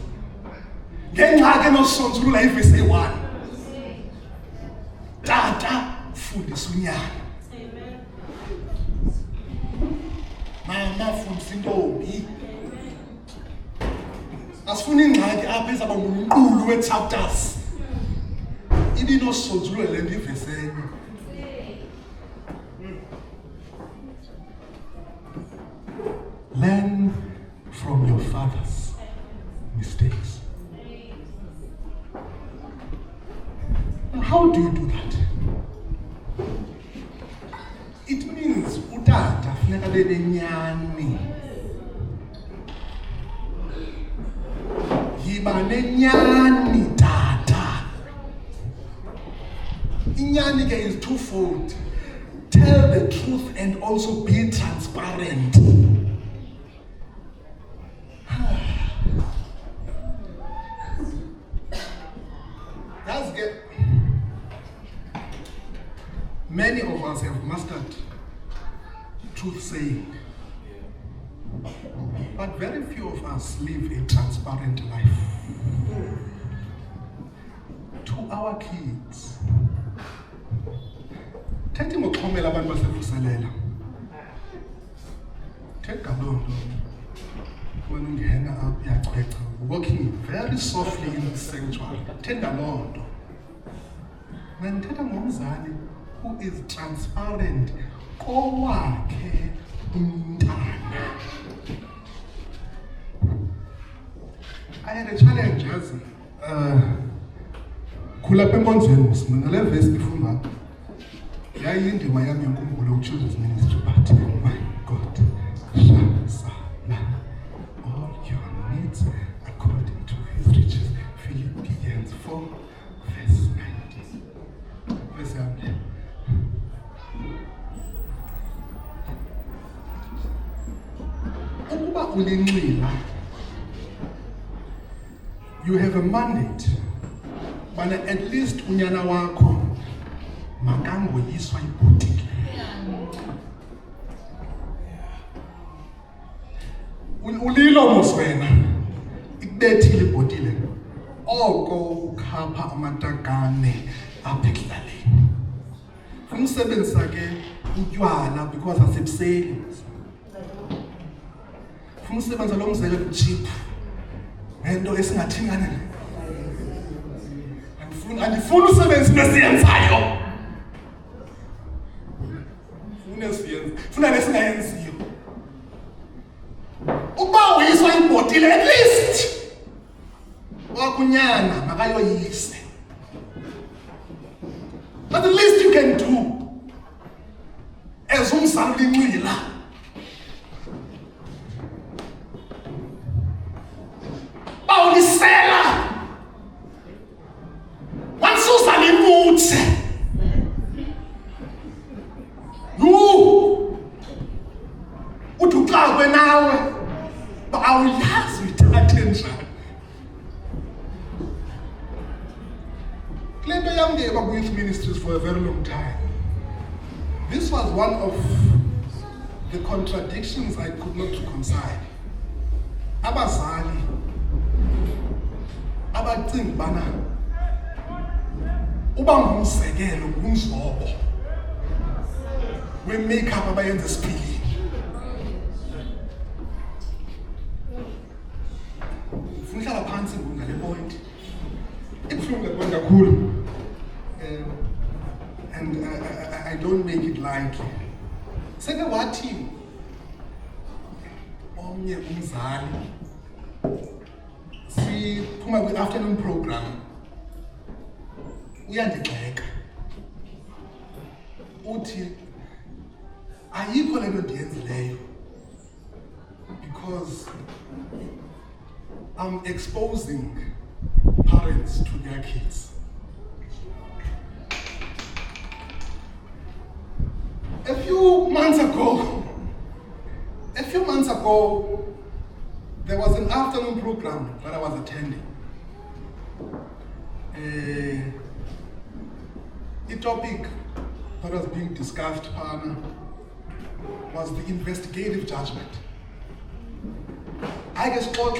Ngengxaki enosonzulula ivesi 1. Tata fundisa unyana. Mama fundisa intombi. Asifuna ingxaki apha ezaba ngumqulu we-chapters. Ibinosonzulula le nto ivesi enye. Learn from your father's mistakes. How do you do that? It means utata funeka bebe nyani. Yiba nenyani tata. Inyani ke is twofold. Tell the truth and also be transparent. Many of us have mastered truth saying, but very few of us live a transparent life. To our kids, Thetha ngoxhomela abantu basevuselela. Thetha loo nto. When ungena apha uyachwecha, walking very softly in the sanctuary. Thetha loo nto. Ngithetha ngomzali who is transparent kowakhe umntana. I had a challenge as khula apha enkonzweni usimana le verse befunda yayindima yami yenkumbulo ku-children's ministry, but my God, shall all your needs according to his riches. Philippians 4 verse 19. Verse 19. Ukuba ulinxila, you have a mandate, but at least unyana wakho makangoyiswa ibhotile. Ulilo moswena ikubethile ibhotile oko ukhapha amatakane apha ekudlaleni. Umsebenzi ke utywala because asebuseli. Umsebenzi lo mzekelo cheap. Ngento esingathingana. Andifuni usebenzi nesiyenzayo. Funa lesingayenziyo. Uba uyiswa ibhotile at least wakunyana makayoyise. But the least you can do as umzali lincila bawulisela wansusa limuthe uthi uxakwe nawe awuyazi uyithathe njani. Kule nto yam ke youth ministries for a very long time. This was one of the contradictions I could not reconcile. Abazali abacinga bana uba ngumzekelo ngumzobo we-makeup abayenza esiphilini. Ufuna uhlala phansi ngale point. Ibuhlungu le point kakhulu. And I don't make it lightly. Seke wathi omnye umzali siphuma kwi-afternoon program uyandixeka uthi ayikho le nto ndiyenzileyo because I'm exposing parents to their kids. A few months ago, there was an afternoon program that I was attending. The topic that was being discussed was the investigative judgment. I guess cool.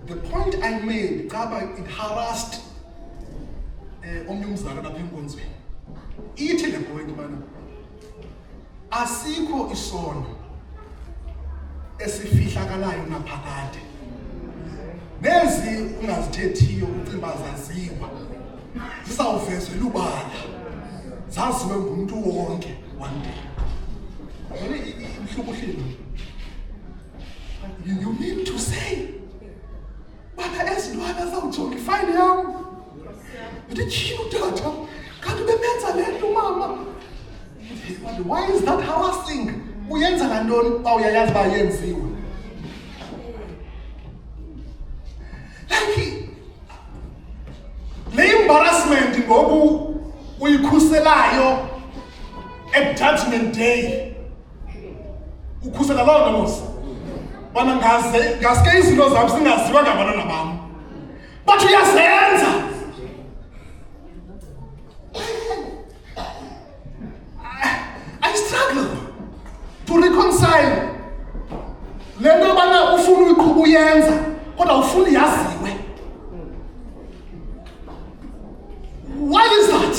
The point I made, it harassed omnyumzana lapha enkonzweni. Ithi le point mana asikho isono esifihlakalayo naphakade. Nezi ungazithethiyo ucimba zaziwa. Zisawuvezwe lubala. Zaziwe ngumuntu wonke one day. You mean to say bana ezinwaba zawujogifine yam? Uthini utata? Kanti bemenza le nto mama. Why is that harassing? Uyenza kantoni xa uyayazi uba yenziwe? Like le embarrassment ngoku uyikhuselayo at Judgment Day. Ukhusela loo nto mos. Bana ngaske izinto zam singaziwa ngabantwana bam. But uyazenza. I struggle to reconcile. Le nto bana ufuna uyiqhuba uyenza kodwa ufuna yaziwe. Why is that?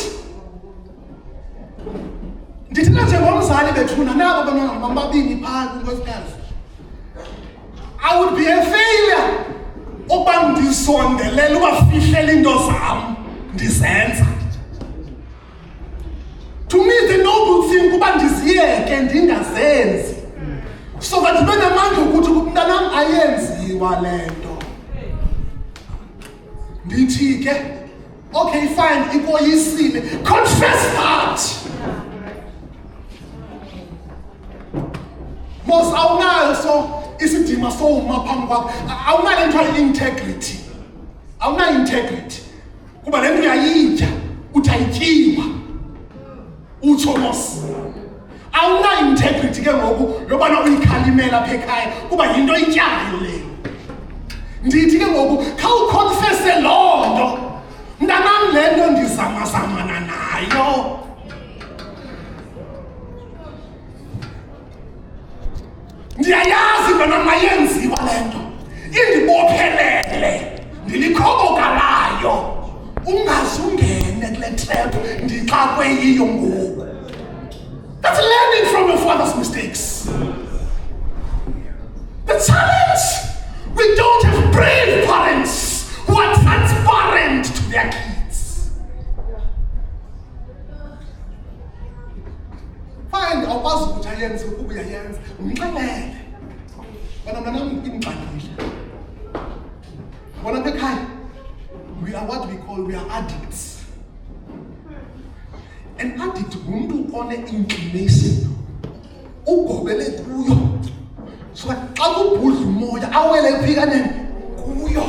Ndithina njengomzali bethuna nabo abantwana bababini phaa kwinkosikazi. I would be a failure uba ndisondelela ubafihlela into zam ndizenza. To me, the noble thing kuba ndiziyeke ndingazenzi so that ndibe namandla ukuthi umntanam ayenziwa le nto. Ndithi ke okay fine ikoyisile, confess that. Mos awunayo so isidima sowuma phambi kwakho, awunale nto ayi-integrity. Awunayo integrity kuba le nto uyayitya uthi ayityiwa utsho mos. Awunayo integrity ke ngoku yobana uyikhalimela apha ekhaya kuba yinto ityayo leyo. Ndithi ke ngoku khawukhonfese loo nto. Mntanam le nto ndizamazamana nayo. Ndiyayazi bona mayenziwa lento. Indibophelele. Ndilikhoboka layo. Ungazungene kule trap ndixakwe yiyo ngoku. That's learning from your father's mistakes. The challenge, we don't have brave parents who are transparent to their kids. Fine, awukwazi ukuthi ayenze ukuba uyayenza. Umxelele. Bona mntanam ingxakile. Bona apha ekhaya, we are what we are addicts. An addict ngumuntu one-inclination. Ugobele kuyo. So xa kubhudla umoya awele ephikaneni kuyo.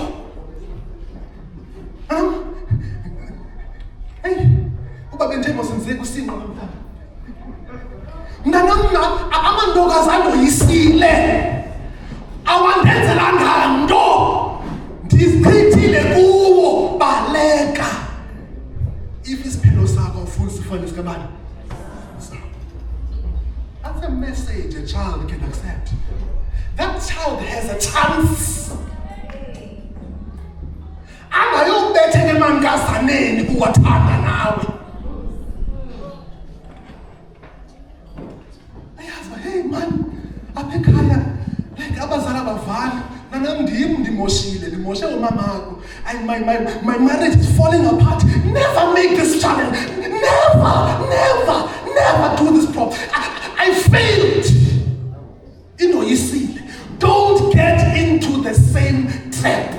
Hey, uba benjengo senze kusinqa namhlanje. Mntanam amantokazana oyisile. Awandenzela nto. Ndizichithile kuwo baleka. If isiphelo sakho ufuna sifane sikabani. That's a message a child can accept. That child has a chance. Angayobetheka emankazaneni kuwathanda nawe. Ayazi, hey man, apha ekhaya like abazali abavali. Nanam ndimoshe umamakho. My marriage is falling apart. Never make this challenge. Never do this problem. I failed. You see, don't get into the same trap.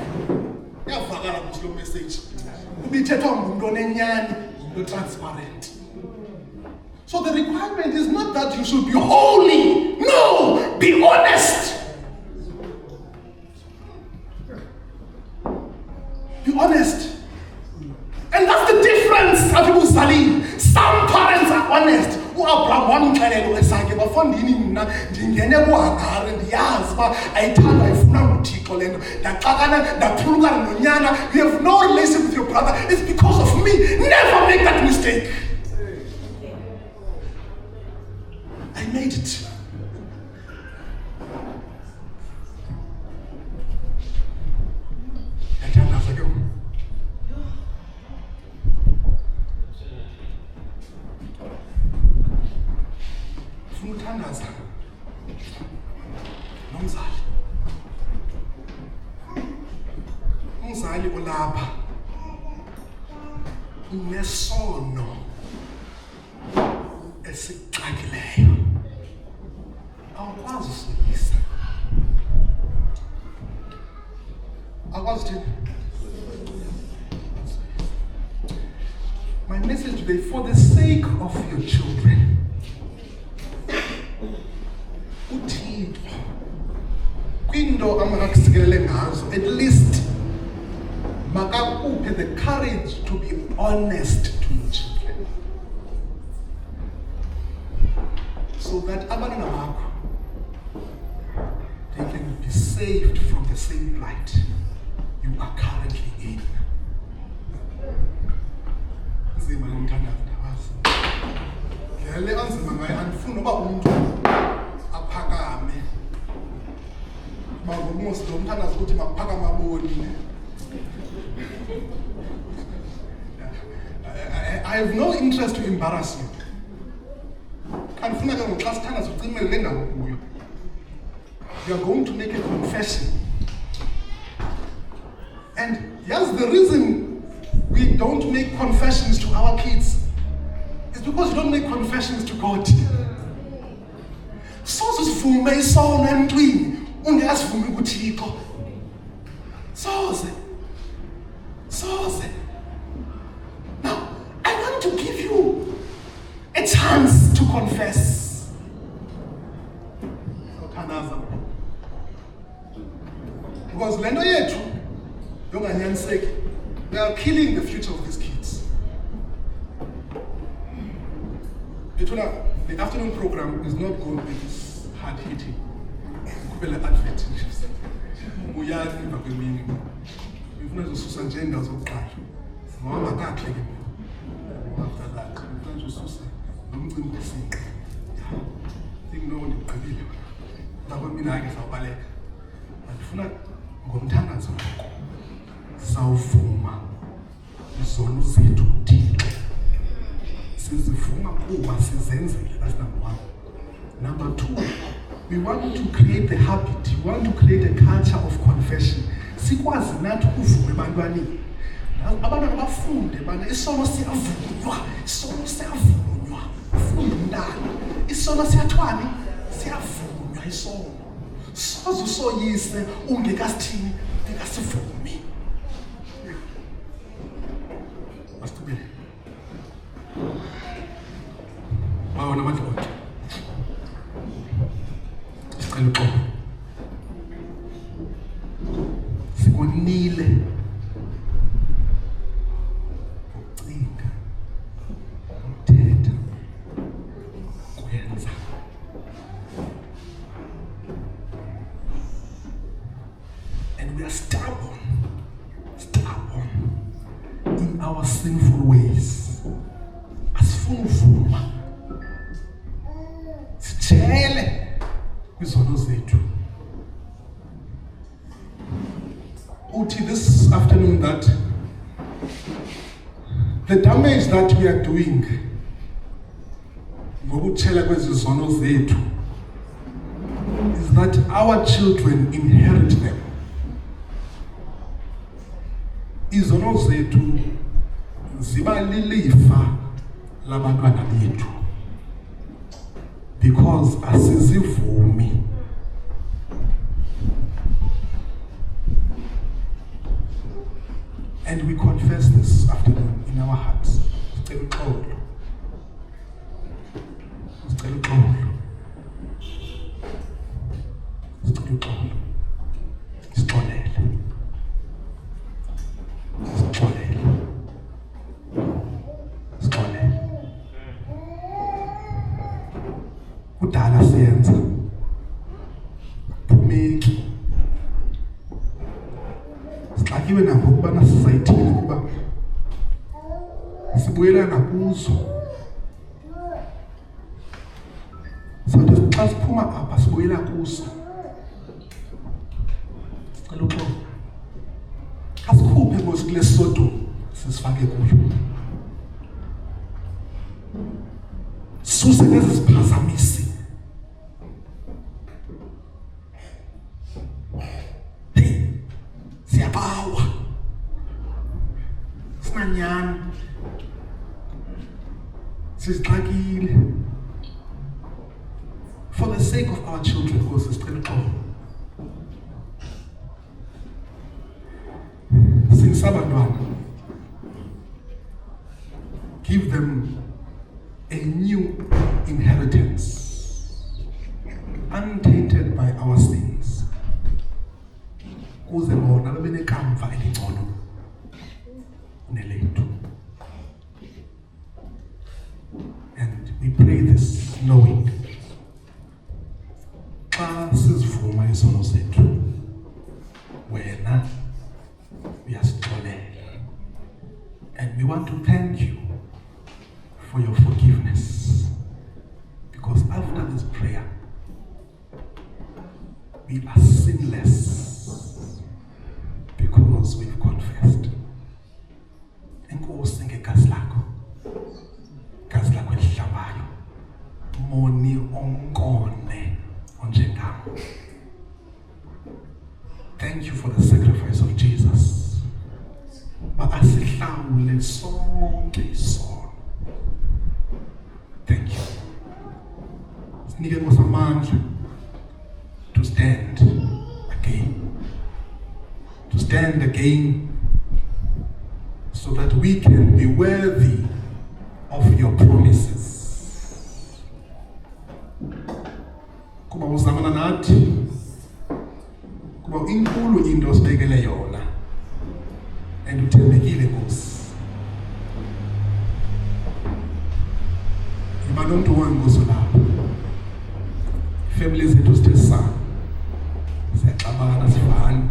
Message. Transparent. So the requirement is not that you should be holy. No, be honest. Be honest. And that's the difference. Some parents are honest. uAbraham wamxelela esakhe bafondini mina ndingene kuHagari ndiyazi uba ayithanda ayifuna uThixo lento ndaxakana ndaphulukana nonyana. You have no relationship with your brother. It's because of me. Never make that mistake. I made it. Umthandaza nomzali. Umzali olapha unesono esixakileyo. Awukwazi usiyisa. Awukwazi thina. My message today, for the sake of your children, uThixo kwinto amakakusikelele ngazo, at least makakuphe the courage to be honest to your children, so that abantwana bakho they can be saved from the same plight you are currently in. Nzima ngomthandazo ndawazi. Le anzima ngaye andifuni uba umuntu aphakame. Bangomusi lo mthandazo ukuthi makuphakama aboni. I have no interest to embarrass you. Kanifuna ke ngoxa sithandazo ucimele le ndawo kuyo. You are going to make a confession. And here's the reason we don't make confessions to our kids. It's because you don't make confessions to God. Soze sivume isono emntwini ungasivume kuThixo. Soze. Now, I want to give you a chance to confess. Because lento yethu yonganyaniseki, we are killing the future of these kids. The afternoon program is not going to be this hard hitting. Kubele advert nje. Uyazi emva kwemini. Ngifuna uzosusa nje indawo zokuqala. Ngoba kakhle ke. After that. manje ususe nomcimbi wesinqa. Ingino ndiqibile ngoba mina ke sawubaleka. Andifuna ngomthandazo wakho. Sawuvuma izono zethu Thixo. Sizivuma kuba sizenzile, that's number 1. Number 2, we want to create the habit, we want to create a culture of confession. Sikwazi nathi ukuvume ebantwaneni. Abantwana bafunde bana isono siyavunywa, isono siyavunywa. Ufunda umntana, isono siyathwani, siyavunywa isono. Soze usoyise ungekasithini, ungekasivumi. Masitubile. Bawona madoda. Sicela uxolo. Sikunile. Ucinga. Uthetha. Kwenza. And we are stubborn in our sinful ways. Asifuna uvuma. Sijele kwizono zethu. Uthi this afternoon that the damage that we are doing ngokutshela kwezizono zethu is that our children inherit them. Izono zethu ziba lilifa labantwana bethu because asizivumi. And we confess this afternoon in our hearts. Sicela uxolo. Sicela uxolo. Sicela uxolo. Sixolele. Sixolele. Sixolele. Kudala siyenza. Phumeki. Sixakiwe nangokubana sizayithini kuba sibuyela nakuzo. Sathi xa siphuma apha sibuyela kuzo. Sicela uxolo. Asikhuphe ngosi kule sodo sisifake kuyo. Suse lezi ziphazamisi. Siyabawa. Sinanyana. Sizixakile. For the sake of our children, because it's going to come. Singabantwana. Give them a new inheritance, untainted by our sins. Kuze bona babe nekamva elingcono nelethu. And we pray this knowing xa sizivuma izono zethu wena uyasixolela. And we want to thank you for your forgiveness, because after this prayer we are sinless because we've confessed. Enkosi ngegazi lakho, gazi lakho elihlabayo, moni onkone onjengam. Thank you for the sacrifice of Jesus. Ba asihlawule sonke isono. Thank you. Sinike ngosamandla to stand again. To stand again so that we can be worthy of your promises. Kuba uzamana nathi, kuba inkulu into osibekele yona, and uthembekile Nkosi. Yiba nomuntu wangozo lapho. Families zethu sithe sana. Siyaxabana sifana.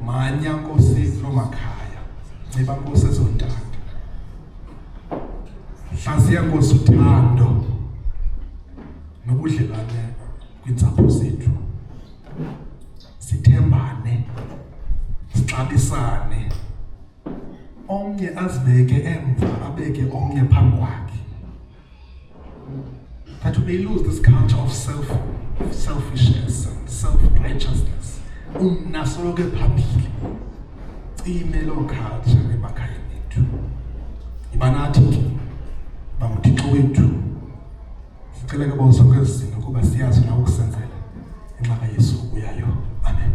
Manya Nkosi lo makhaya. Nciba Nkosi ezontanda. hlaziya Nkosi uthando nobudlelwane kwintsapho zethu. Sithembane, sixabisane, omnye azibeke emva, abeke omnye phambi kwakhe. That we may lose this culture of selfishness and self-righteousness. Nasoloke phambili. Ime lo culture emakhayeni ethu. Ibanathi ke bamuthixo wethu. Sicela ke bonke izinto kuba siyazi na ukusenzela inxaka Yesu uyayo. Amen.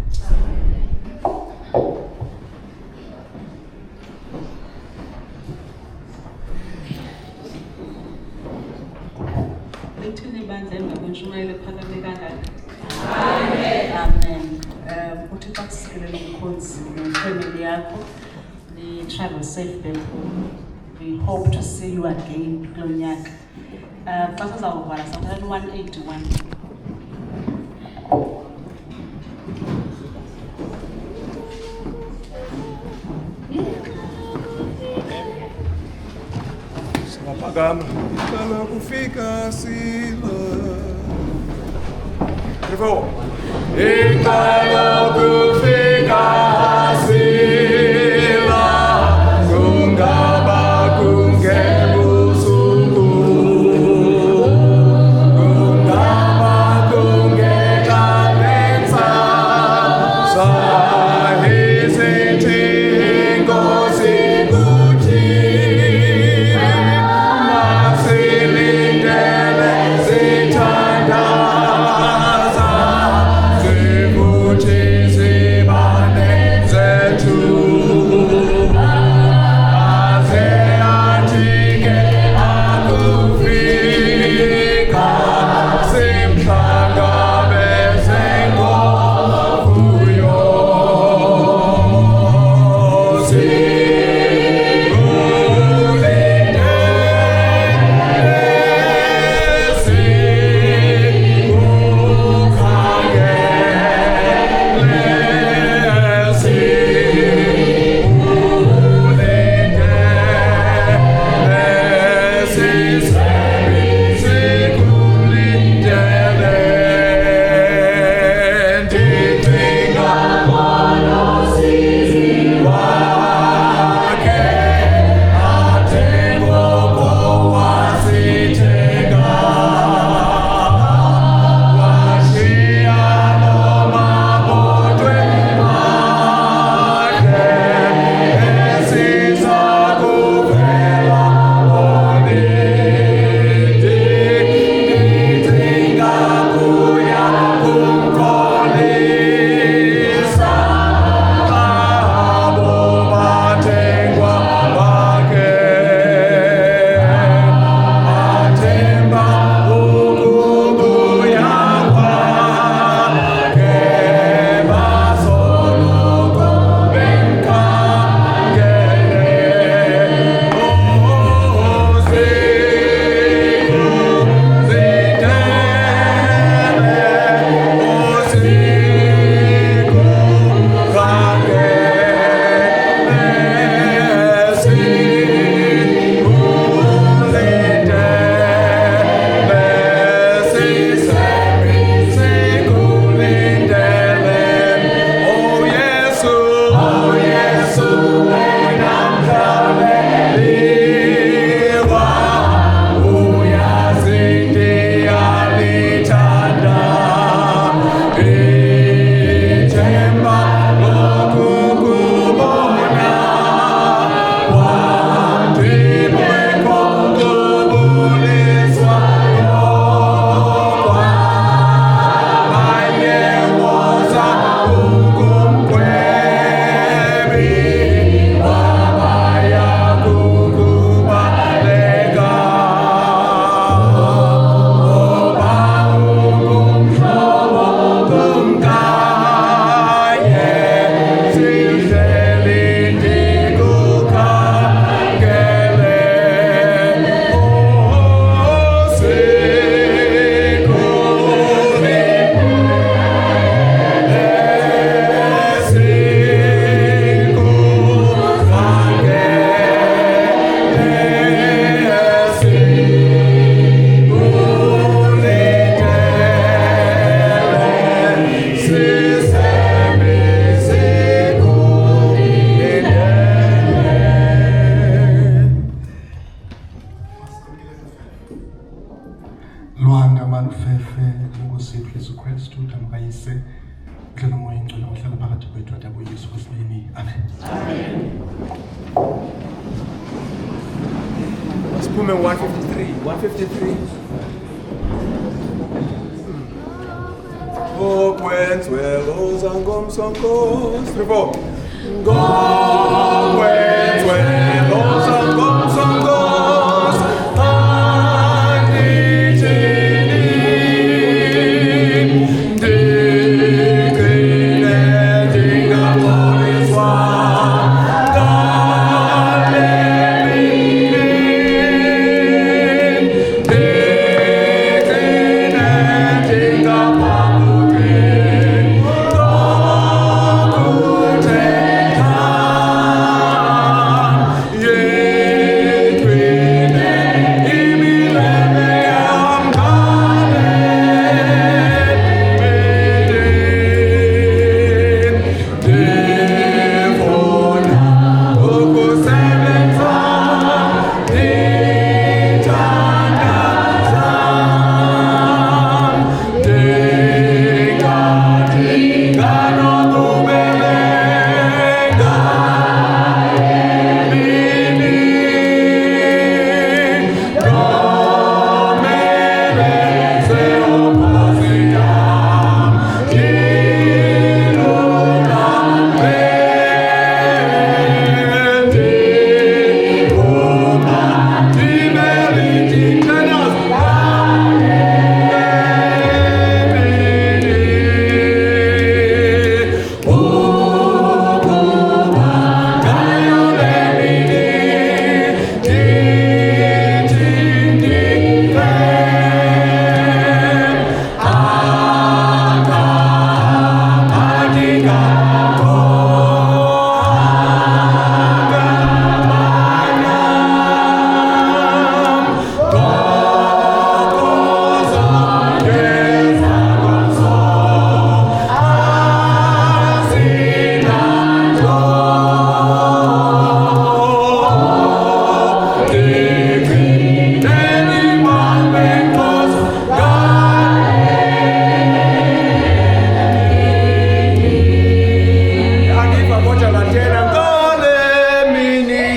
Amen. Uthi xa kusikelele umkhonzi nefamily yakho, travel safe back home. We hope to see you again kulo nyaka. Xa sizawuvala sathatha 181. Apagamos. Quando kufika sila. Revo. Quando kufika sila, kungaba kungebusuku, kungaba kungekalenza, sahizithi Nkosi kuthi. Sithandaza, sivuthi siba Kume 153. 153. Okwenzwelo zangomsonkos. 3, 4. Ngokwenzwelo zangomsonkos. Andithini. Ndiqine ndingaboniswa.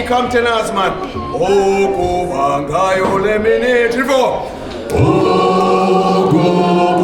Come to us, man. Oh, go, Bangayo, Lemini, 3, 4. Oh, go.